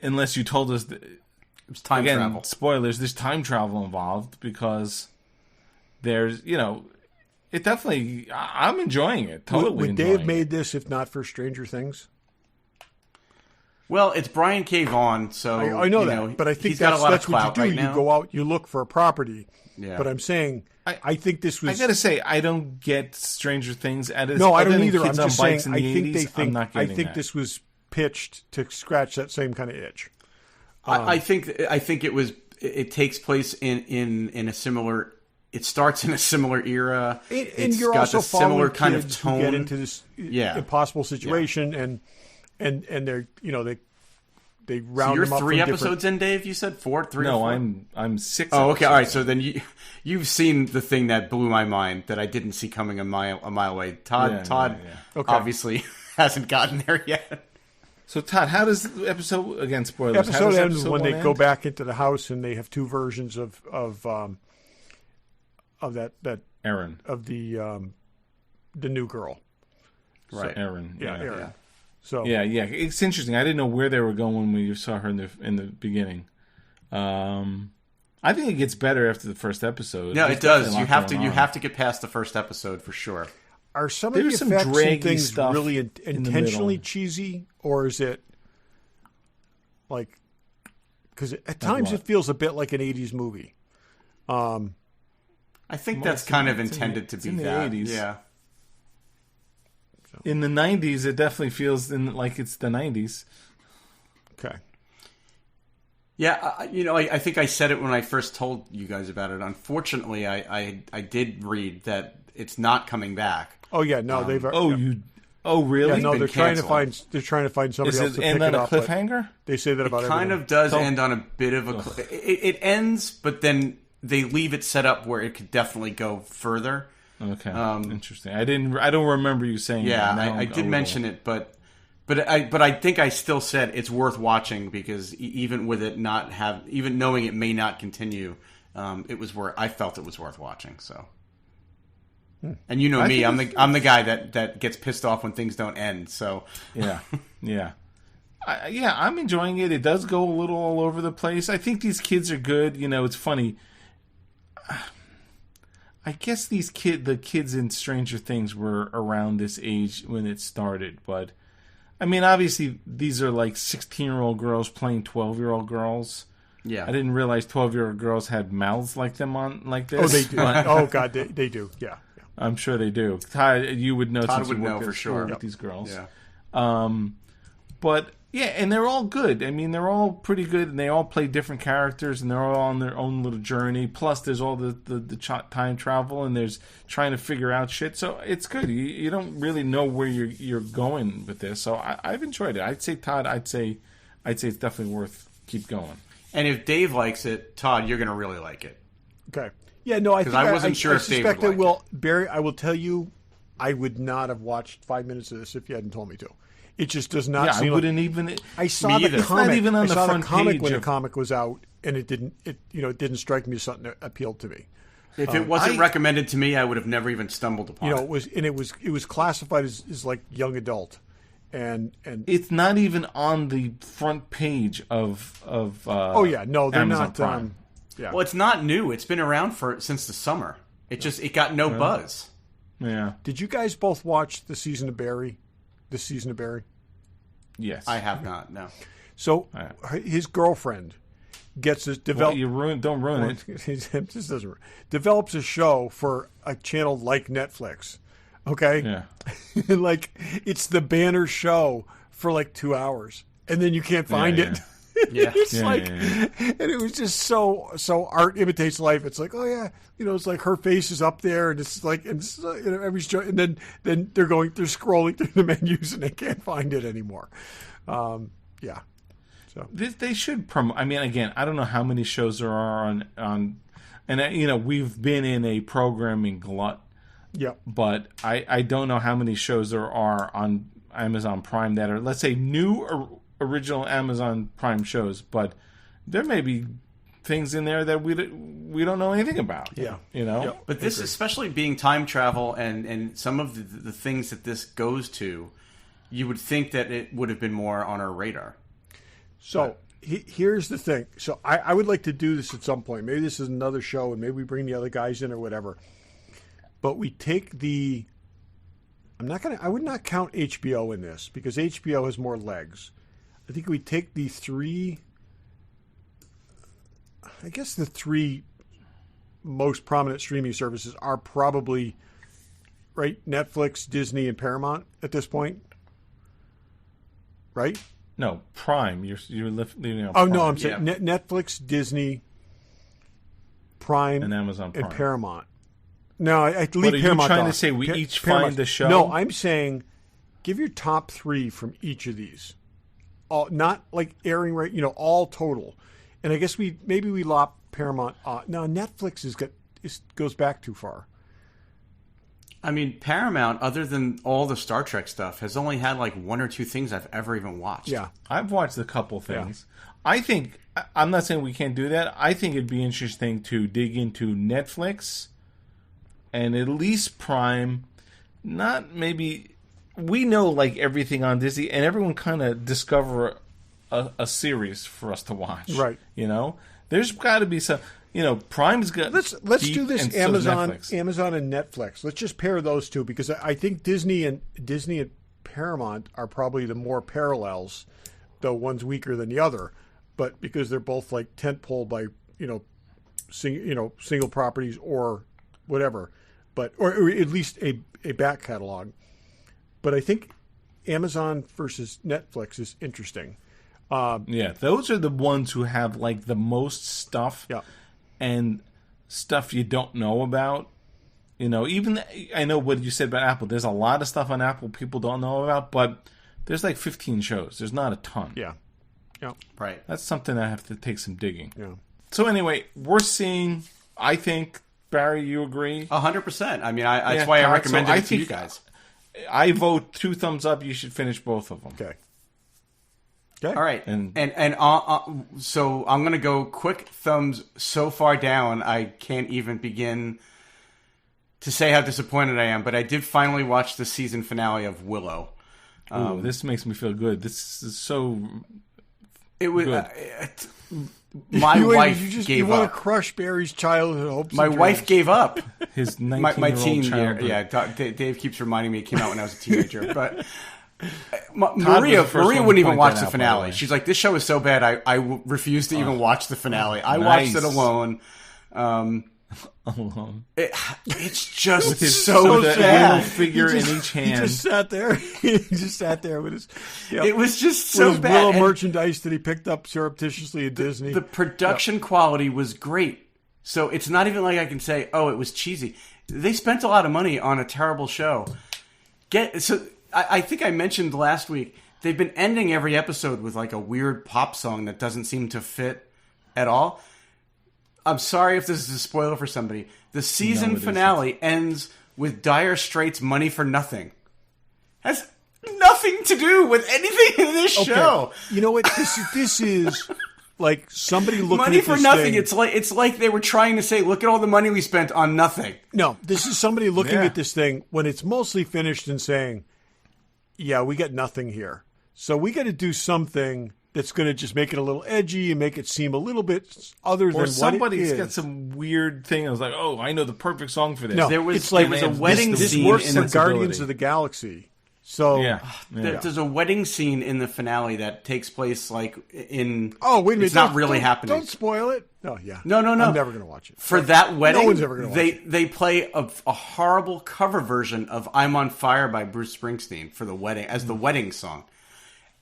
unless you told us that, it was time travel. Spoilers, there's time travel involved, because there's, it definitely, I'm enjoying it. Totally. Would they have made this if not for Stranger Things? Well, it's Brian K. Vaughan, so I know that, but I think he's got a lot of that's what clout you do. right now. You go out, you look for a property. Yeah. But I'm saying, I think this was. I gotta say, I don't get Stranger Things. No, I don't either. I'm Kids on just Bikes saying, in I the think 80s. they think. I'm not I getting think that. this was pitched to scratch that same kind of itch. I think it was. It takes place in a similar. It starts in a similar era. And you're got also a similar following kind of kids who tone. get into this impossible situation, and they're they round So you're them up 3 from episodes in, Dave. You said 4, 3. No, or 4? I'm 6. Oh, okay, all right. So then you've seen the thing that blew my mind that I didn't see coming a mile away. Todd Okay. obviously hasn't gotten there yet. So Todd, how does the episode, again, spoilers? Episode how does ends episode when they one go end? back into the house and they have 2 versions of that Aaron, of the new girl. Right. Aaron. Yeah, Aaron. Yeah. So Yeah. It's interesting. I didn't know where they were going when you saw her in the beginning. I think it gets better after the first episode. No, There's it does. definitely a You lot have to. going You on. have to get past the first episode for sure. are some of There's the some effects and draggy things stuff really in the intentionally middle. cheesy, or is it like? Because at times what? it feels a bit like an '80s movie. I think that's kind of intended to it's be in the that. 80s. Yeah. In the 90s, it definitely feels like it's the 90s. Okay. Yeah, I think I said it when I first told you guys about it. Unfortunately, I did read that it's not coming back. Oh yeah, no, they've. Oh, really? Yeah, no, been they're trying to canceled. find. They're trying to find somebody Is else it to end pick on it a up. but cliffhanger? They say that about Kind everything. of does So- end on a bit of a. It ends, but then they leave it set up where it could definitely go further. Okay, interesting. I don't remember you saying. Yeah, that. Now I I'm did a mention it, but I think I still said it's worth watching because even with it even knowing it may not continue, it was I felt it was worth watching. So, and you know me, I'm the guy that gets pissed off when things don't end. So Yeah. I'm enjoying it. It does go a little all over the place. I think these kids are good. It's funny. I guess the kids in Stranger Things were around this age when it started, but I mean, obviously these are like 16-year-old girls playing 12-year-old girls. Yeah. I didn't realize 12-year-old girls had mouths like them on like this. Oh, they do. Oh, God, they do. Yeah. I'm sure they do. Todd, you would know. Todd since would you know work for at sure. school with these girls. Yeah. But yeah, and they're all good. I mean, they're all pretty good, and they all play different characters, and they're all on their own little journey. Plus, there's all the time travel, and there's trying to figure out shit. So it's good. You don't really know where you're going with this. So I've enjoyed it. I'd say, Todd, I'd say it's definitely worth keep going. And if Dave likes it, Todd, you're going to really like it. Okay. Yeah, no, I think I wasn't sure I if Dave suspect would I like will. Barry, I will tell you, I would not have watched 5 minutes of this if you hadn't told me to. It just does not Yeah, seem I wouldn't even. I saw the either. comic. It's not even on I the saw front the comic page when of- the comic was out, and it didn't. It didn't strike me as something that appealed to me. If it wasn't recommended to me, I would have never even stumbled upon it. It was classified as like young adult, and It's not even on the front page of. oh yeah, no, they're Amazon not. Prime. Yeah, Well, it's not new. It's been around since the summer. It got no buzz. Yeah. did you guys both watch the season of Barry? This season of Barry. Yes. I have not. No. So his girlfriend gets this Well, don't ruin it. This doesn't develops a show for a channel like Netflix. Okay, Yeah. and like it's the banner show for like 2 hours, and then you can't find it. Yeah. It's Yeah, like, yeah. and it was just so art imitates life. It's like, oh yeah, it's like her face is up there, and it's like, and it's, every show, and then they're scrolling through the menus, and they can't find it anymore. Yeah. So They should promote. I mean, again, I don't know how many shows there are on, and we've been in a programming glut. yeah, But I don't know how many shows there are on Amazon Prime that are, let's say, new original Amazon Prime shows. But there may be things in there that we don't know anything about. Yeah. Yeah. But this, especially being time travel and some of the things that this goes to, you would think that it would have been more on our radar. So here's the thing. So I would like to do this at some point. Maybe this is another show, and maybe we bring the other guys in or whatever. But we take I would not count HBO in this because HBO has more legs. I think we take the three most prominent streaming services are probably, right, Netflix, Disney, and Paramount at this point. Right? No, Prime. You're leaving out. Oh, Prime. no, I'm saying Yeah. Netflix, Disney, Prime, And Amazon Prime. and Paramount. No, I leave What are you Paramount trying to off. say? We each Paramount. find the show? No, I'm saying give your top three from each of these. All, not like airing right, all total. And I guess we lop Paramount off. No, Netflix goes back too far. I mean, Paramount, other than all the Star Trek stuff, has only had like one or two things I've ever even watched. Yeah. I've watched a couple things. I think, I'm not saying we can't do that. I think it'd be interesting to dig into Netflix and at least Prime. Not maybe, we know like everything on Disney, and everyone kind of discover a series for us to watch. Right. There's got to be some, Prime's got. Let's do this and so does Netflix. Amazon and Netflix. Let's just pair those two because I think Disney and Paramount are probably the more parallels, though one's weaker than the other. But because they're both like tentpole by single properties or whatever, or at least a back catalog. But I think Amazon versus Netflix is interesting. Yeah, those are the ones who have like the most stuff. Yeah. And stuff you don't know about. Even I know what you said about Apple. There's a lot of stuff on Apple people don't know about, but there's like 15 shows. There's not a ton. Yeah. Yeah. Right. That's something I have to take some digging. Yeah. So anyway, we're seeing, I think, Barry, you agree? 100%. I mean, that's why I recommended it to you guys. I vote 2 thumbs up. You should finish both of them. Okay. All right, And- so I'm going to go quick thumbs so far down I can't even begin to say how disappointed I am. But I did finally watch the season finale of Willow. Ooh, this makes me feel good. This is so. It was Good. my wife you gave want up. to crush Barry's childhood hopes. My and wife dreams. gave up. His 19-year-old my teen year. childhood. Yeah, Dave keeps reminding me it came out when I was a teenager, but. Maria was the first one to wouldn't even point watch that the out, by the finale. way. She's like, this show is so bad, I refuse to even watch the finale. I nice. watched it alone. Alone. It's just With his so with a little bad. figure in each hand. He just sat there. He just sat there with his. It was just with so his bad. Willow And merchandise that he picked up surreptitiously at Disney. the production quality was great. So it's not even like I can say, oh, it was cheesy. They spent a lot of money on a terrible show. I think I mentioned last week, they've been ending every episode with like a weird pop song that doesn't seem to fit at all. I'm sorry if this is a spoiler for somebody. The season finale ends with Dire Straits' Money for Nothing. Has nothing to do with anything in this show. You know what? This is like somebody looking Money at for this nothing. thing. It's like they were trying to say, look at all the money we spent on nothing. No, this is somebody looking Yeah. at this thing when it's mostly finished and saying, yeah, we got nothing here. So we got to do something that's going to just make it a little edgy and make it seem a little bit other than Or what it somebody's is. got some weird thing. I was like, oh, I know the perfect song for this. No, There was it's like a wedding this scene works in for the Guardians of the Galaxy. So Yeah. There's a wedding scene in the finale that takes place like in. Oh, wait a minute! It's not don't- really don't- happening. Don't spoil it. No, yeah. No. I'm never going to watch it. For that wedding, No one's ever gonna watch they play a horrible cover version of "I'm on Fire" by Bruce Springsteen for the wedding as the wedding song.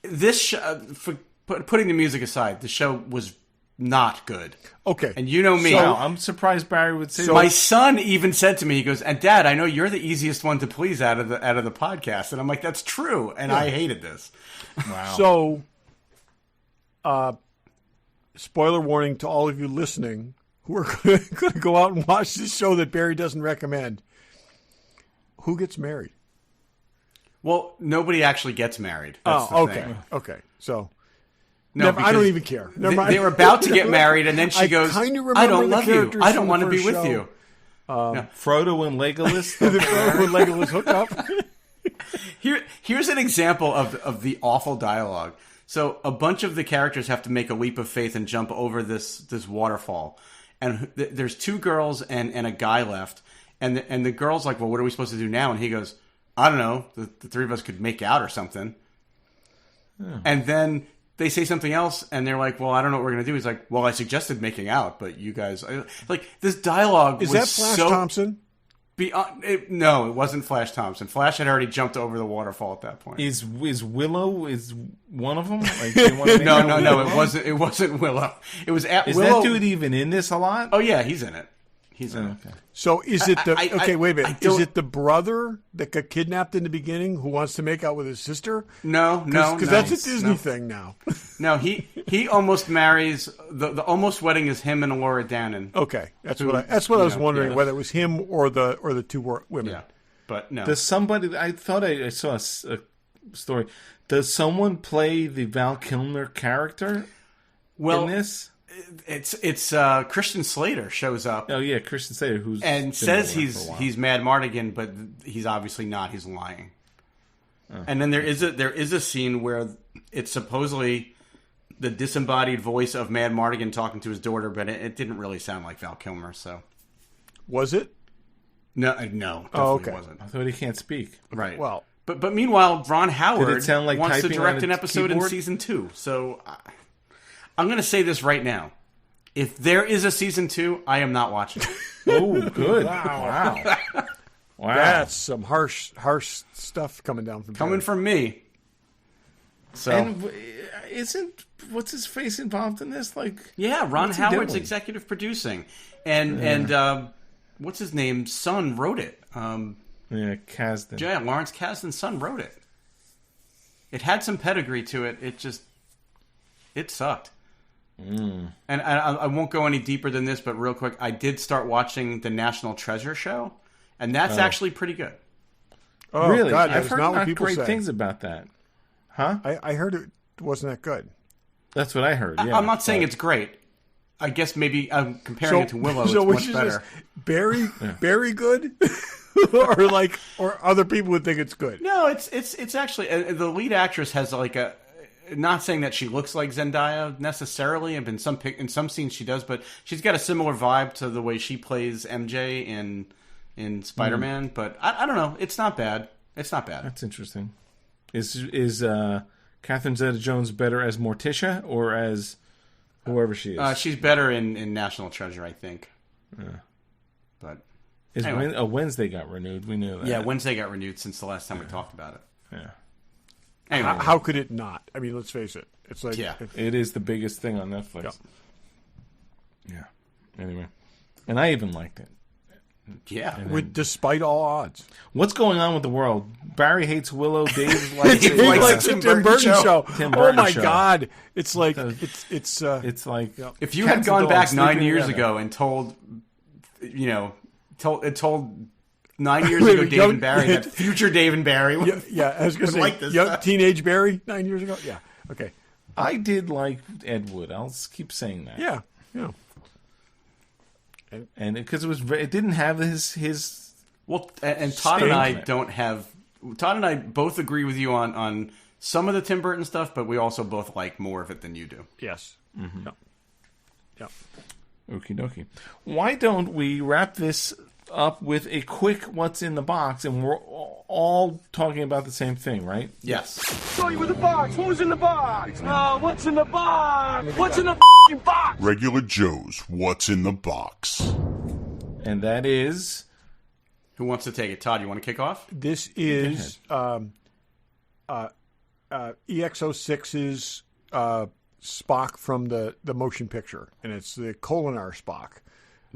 This for putting the music aside, the show was not good. Okay, And you know me. Wow, I'm surprised Barry would say My that. son even said to me, he goes, "And Dad, I know you're the easiest one to please out of the podcast." And I'm like, "That's true." And I hated this. Wow. So, spoiler warning to all of you listening who are going to go out and watch this show that Barry doesn't recommend. Who gets married? Well, nobody actually gets married. That's the okay. thing. Okay. So, No, I don't because even care. Never mind. They were about to get married, and then she I goes, kinda remember "I don't the love you. characters I from don't the want to be first with show." you." Frodo and Legolas. the Frodo and Legolas hook up. Here's an example of the awful dialogue. So a bunch of the characters have to make a leap of faith and jump over this waterfall, and there's two girls and a guy left, and the girl's like, "Well, what are we supposed to do now?" And he goes, "I don't know. The three of us could make out or something." And then they say something else, and they're like, "Well, I don't know what we're gonna do." He's like, "Well, I suggested making out, but you guys like this dialogue." Is was that Flash so Thompson? no, it wasn't Flash Thompson. Flash had already jumped over the waterfall at that point. Is Willow one of them? Like, they want to make out No, with it wasn't. It wasn't Willow. It was Is Willow. that dude even in this a lot? Oh yeah, he's in it. He's in it. Okay. So is it the I- wait a minute? I don't- Is it the brother that got kidnapped in the beginning who wants to make out with his sister? No, Because that's a Disney thing now. No, he almost marries the almost wedding is him and Laura Dannon. Okay, that's what I was wondering yeah. whether it was him or the two women. Yeah, but no. Does somebody? I thought I saw a story. Does someone play the Val Kilmer character in this? It's Christian Slater shows up Oh yeah, Christian Slater, who's and been says around for a while. he's Mad Mardigan, but he's obviously not. He's lying. And then there is a scene where it's supposedly the disembodied voice of Mad Mardigan talking to his daughter, but it didn't really sound like Val Kilmer. So Was it? no, definitely okay. wasn't. I thought he can't speak. Right. Well, But meanwhile, Ron Howard Did it sound like wants to typing direct on an a episode keyboard? in season 2. So I'm going to say this right now: if there is a season 2, I am not watching it. Oh, good! Wow. that's some harsh stuff coming down from Coming Barry. from me. So And isn't what's his face involved in this? Like, yeah, Ron what's he Howard's doing? executive producing, and what's his name? Son wrote it. Yeah, Kasdan. Yeah, Lawrence Kasdan's son wrote it. It had some pedigree to it. It sucked. And I won't go any deeper than this, but real quick, I did start watching the National Treasure show, and that's actually pretty good. Oh, Really? God, I've that's heard not what not people great say. things about that. Huh? I heard it wasn't that good. That's what I heard. Yeah, I'm not saying but- it's great. I guess maybe I'm comparing it to Willow. So it's which much is better. this, Barry good, or other people would think it's good. No, it's actually the lead actress has like a. Not saying that she looks like Zendaya necessarily, and in some scenes she does, but she's got a similar vibe to the way she plays MJ in Spider-Man. But I don't know, it's not bad. It's not bad. That's interesting. Is Catherine Zeta-Jones better as Morticia or as whoever she is? She's better in National Treasure, I think. Yeah. But anyway. Wednesday got renewed. We knew that. Yeah, Wednesday got renewed since the last time we talked about it. Yeah. Anyway. How could it not? I mean, let's face it. It's like it is the biggest thing on Netflix. Yeah. Anyway, and I even liked it. Yeah. Despite all odds. What's going on with the world? Barry hates Willow. Dave likes He likes the Tim Burton show. Tim Burton oh my show. God! It's like it's like if you had gone back 9 years ago and told 9 years ago Dave and Barry that future Dave and Barry would, I was going to say like this young teenage Barry 9 years ago. Yeah. Okay. I did like Ed Wood. I'll keep saying that. Yeah. And because it didn't have his well, and Todd and I don't have. Todd and I both agree with you on some of the Tim Burton stuff, but we also both like more of it than you do. Yes. Mm-hmm. Yeah. Okie dokie. Why don't we wrap this up with a quick "What's in the box"? And we're all talking about the same thing, right? Yes. Show you with the box. Who's in the box? What's in the box? What's in the box? Regular Joe's What's in the Box. And that is... Who wants to take it? Todd, you want to kick off? This is EX06's Spock from the motion picture, and it's the Kolinar Spock.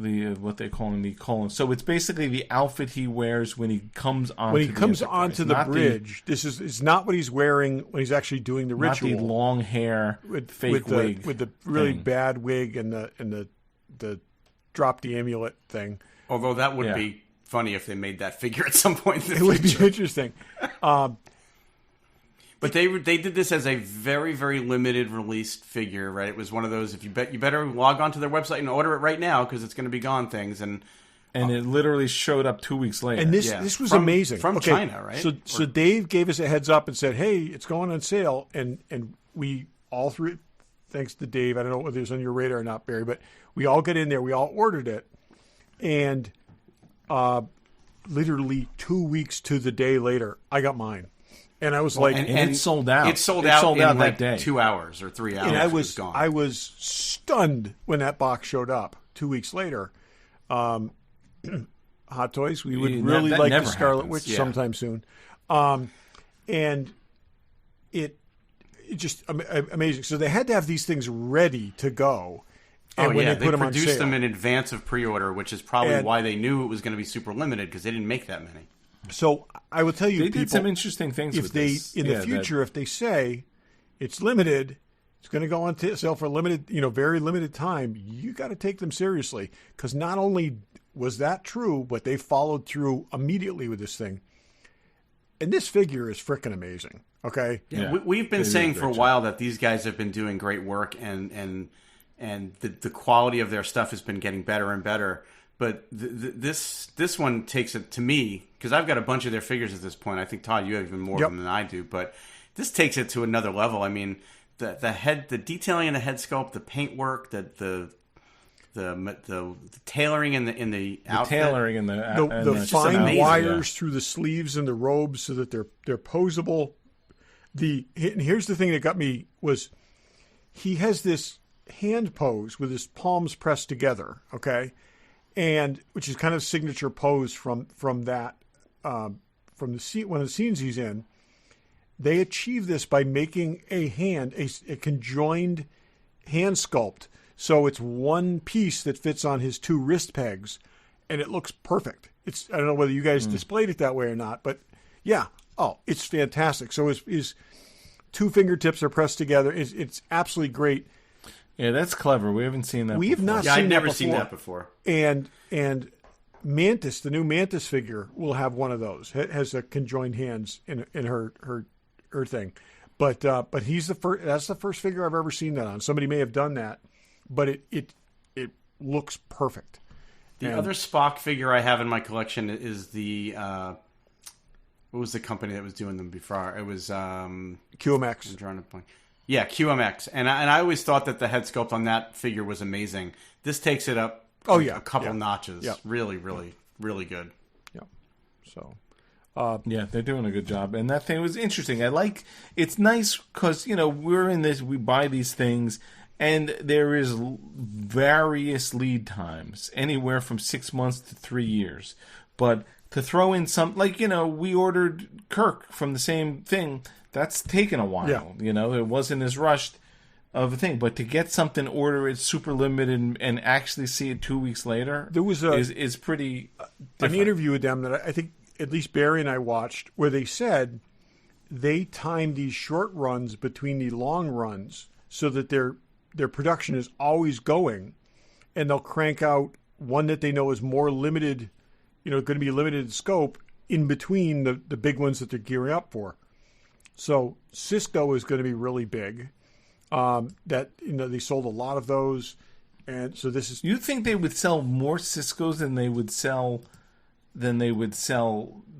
The what they call him the colon. So it's basically the outfit he wears when he comes onto the bridge. It's not what he's wearing when he's actually doing the ritual. Not the long hair fake wig with the really bad wig and the drop the amulet thing. Although that would be funny if they made that figure at some point in the future. It would be interesting. But they did this as a very, very limited released figure, right? It was one of those, you better log on to their website and order it right now because it's going to be gone things. And it literally showed up 2 weeks later. And this was amazing. From China, right? So Dave gave us a heads up and said, hey, it's going on sale. And we all three, thanks to Dave, I don't know whether it was on your radar or not, Barry, but we all got in there. We all ordered it. And literally 2 weeks to the day later, I got mine. And I was and it sold out. It sold out in that day. 2 hours or 3 hours. And I was stunned when that box showed up 2 weeks later. Hot Toys, we would really like the Scarlet Witch sometime soon. And it just amazing. So they had to have these things ready to go. And when they put them on sale, produced them in advance of pre-order, which is probably why they knew it was going to be super limited because they didn't make that many. So I will tell you, they did some interesting things. If the future, if they say it's limited, it's going to go on sale for a limited, very limited time, you got to take them seriously because not only was that true, but they followed through immediately with this thing. And this figure is freaking amazing. Okay, we've been saying for a while that these guys have been doing great work, and the quality of their stuff has been getting better and better. But this one takes it to me, because I've got a bunch of their figures at this point. I think, Todd, you have even more of them than I do. But this takes it to another level. I mean, the detailing in the head sculpt, the paintwork, the tailoring in the outfit. Tailoring in the fine wires through the sleeves and the robes so that they're posable. And here's the thing that got me was he has this hand pose with his palms pressed together, okay? And which is kind of signature pose from that from the scene, one of the scenes he's in. They achieve this by making a conjoined hand sculpt, so it's one piece that fits on his two wrist pegs, and it looks perfect. I don't know whether you guys displayed it that way or not, but it's fantastic. So his two fingertips are pressed together. It's absolutely great. Yeah, that's clever. We haven't seen that. We have not. I've never seen that before. And Mantis, the new Mantis figure, will have one of those. It has a conjoined hands in her thing, but he's the first. That's the first figure I've ever seen that on. Somebody may have done that, but it looks perfect. The other Spock figure I have in my collection is the what was the company that was doing them before? It was QMX. I'm drawing a blank. Yeah, QMX, and I always thought that the head sculpt on that figure was amazing. This takes it up a couple notches. Yeah. Really, really, really good. Yeah. So, Yeah, they're doing a good job, and that thing was interesting. It's nice because we're in this, we buy these things, and there is various lead times, anywhere from 6 months to 3 years. But to throw in some, we ordered Kirk from the same thing. That's taken a while. Yeah. It wasn't as rushed of a thing. But to get something, order it super limited, and actually see it 2 weeks later, there was is pretty different. an interview with them that I think at least Barry and I watched, where they said they time these short runs between the long runs so that their production is always going, and they'll crank out one that they know is more limited, going to be limited in scope in between the big ones that they're gearing up for. So Cisco is going to be really big. That they sold a lot of those, and so this is. You think they would sell more Ciscos than they would sell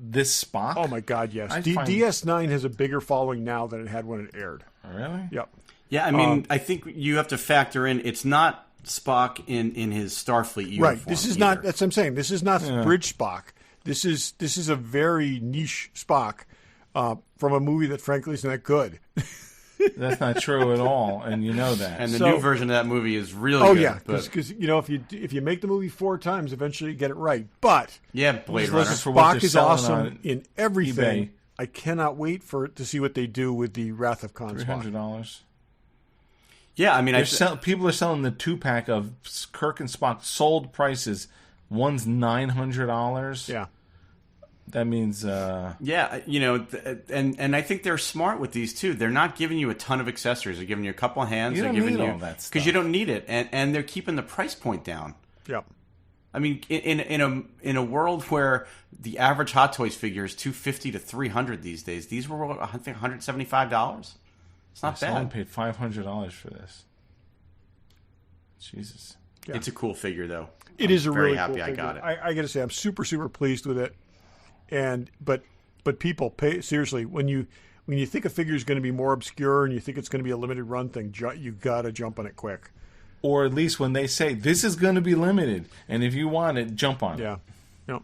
this Spock? Oh my God, yes. DS9 has a bigger following now than it had when it aired. Really? Yep. Yeah, I mean, I think you have to factor in it's not Spock in his Starfleet uniform. Right. This is either. not. That's what I'm saying. This is not Bridge Spock. This is a very niche Spock from a movie that frankly isn't that good. That's not true at all, and you know that. And the new version of that movie is really good. Oh yeah, because if you make the movie 4 times, eventually you get it right. But Blade Runner. Spock is awesome in everything. eBay. I cannot wait to see what they do with the Wrath of Khan Spock. $300. Yeah, I mean, people are selling the 2-pack of Kirk and Spock sold prices. One's $900. Yeah. That means yeah, and I think they're smart with these too. They're not giving you a ton of accessories. They're giving you a couple of hands. You they're don't giving need you all that stuff. because you don't need it, and they're keeping the price point down. Yep. I mean, in a world where the average Hot Toys figure is $250 to $300 these days, these were I think $175. It's not someone bad. paid $500 for this. Jesus. Yeah. It's a cool figure, though. It is a very really happy cool I figure. got it. I got to say, I'm super pleased with it. And but people pay seriously when you think a figure is going to be more obscure and you think it's going to be a limited run thing, you got to jump on it quick. Or at least when they say this is going to be limited, and if you want it, jump on it. Yeah. No.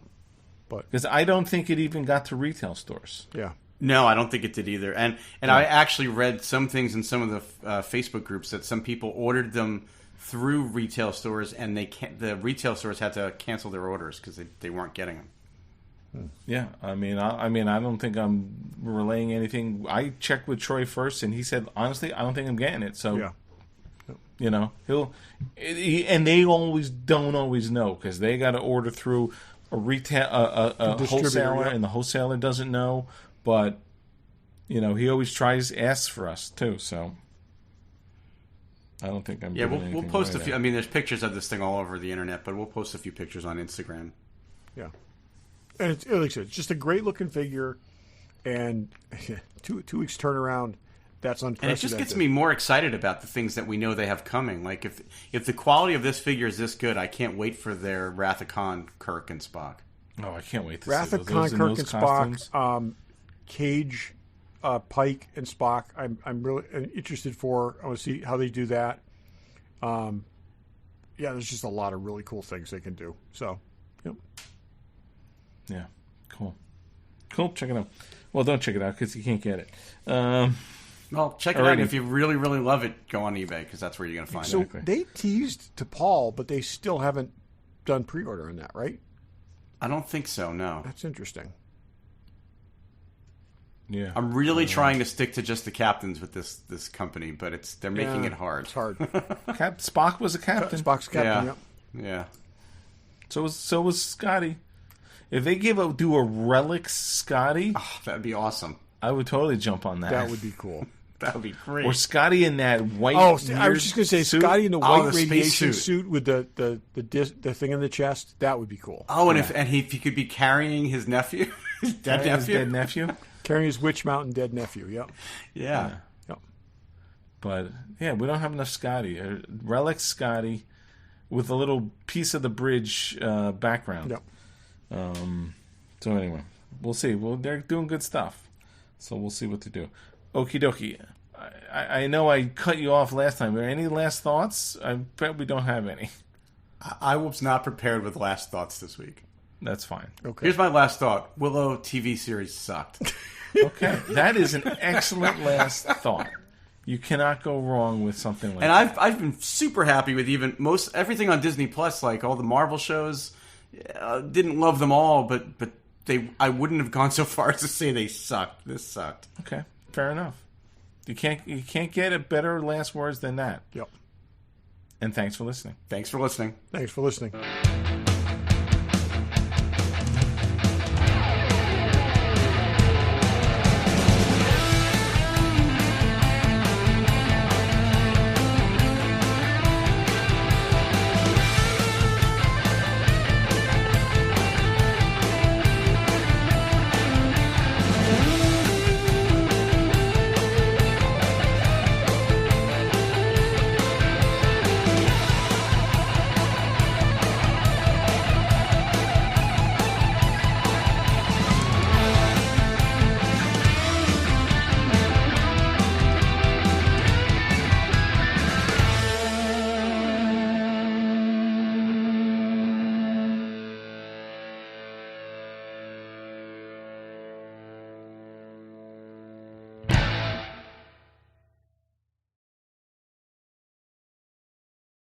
But because I don't think it even got to retail stores. Yeah. No, I don't think it did either. And I actually read some things in some of the Facebook groups that some people ordered them through retail stores, and the retail stores had to cancel their orders because they weren't getting them. Yeah, I mean, I don't think I'm relaying anything. I checked with Troy first, and he said, honestly, I don't think I'm getting it. So, yeah. and they don't always know because they got to order through a retail, a wholesaler, yeah. and the wholesaler doesn't know. But he always asks for us too. So, I don't think I'm. Yeah, giving we'll anything post away a few. there. I mean, there's pictures of this thing all over the internet, but we'll post a few pictures on Instagram. Yeah. And it's like I said, it's just a great looking figure, and 2 weeks turnaround. That's unprecedented. And it just gets me more excited about the things that we know they have coming. Like if the quality of this figure is this good, I can't wait for their Wrath of Khan, Kirk, and Spock. Oh, I can't wait to Wrath see of those. Khan, Those in Kirk, those and costumes. Spock, Cage, Pike, and Spock. I'm really interested for. I want to see how they do that. Yeah, there's just a lot of really cool things they can do. So, yep. Yeah, cool. Check it out. Well, don't check it out because you can't get it. Well, Well, check it out. If you really, really love it, go on eBay because that's where you're going to find So it. they teased to Paul, but they still haven't done pre-order on that, right? I don't think so, no. That's interesting. Yeah, I'm really trying to stick to just the captains with this company, but they're making it hard. It's hard. Spock was a captain. Spock's captain. Yeah. Yep. Yeah. So was Scotty. If they do a relic Scotty, Oh, that'd be awesome. I would totally jump on that. That would be cool. That would be great. Or Scotty in that white. Oh, I was weird just going to say suit. Scotty in the white the space radiation suit. suit with the thing in the chest. That would be cool. Oh, and if he could be carrying his nephew, his dead His nephew. dead nephew. Carrying his Witch Mountain dead nephew. Yep. Yeah. Yep. But yeah, we don't have enough Scotty. Relic Scotty with a little piece of the bridge background. Yep. So anyway, we'll see. Well, they're doing good stuff, so we'll see what to do. Okie dokie. I know I cut you off last time. Are there any last thoughts? I bet we don't have any. I was not prepared with last thoughts this week. That's fine. Okay. Here's my last thought. Willow TV series sucked. Okay, that is an excellent last thought. You cannot go wrong with something like And that. I've been super happy with even everything on Disney Plus, like all the Marvel shows. Didn't love them all, but I wouldn't have gone so far as to say they sucked. This sucked. Okay, fair enough. You can't get a better last words than that. Yep. And thanks for listening. Thanks for listening. Thanks for listening.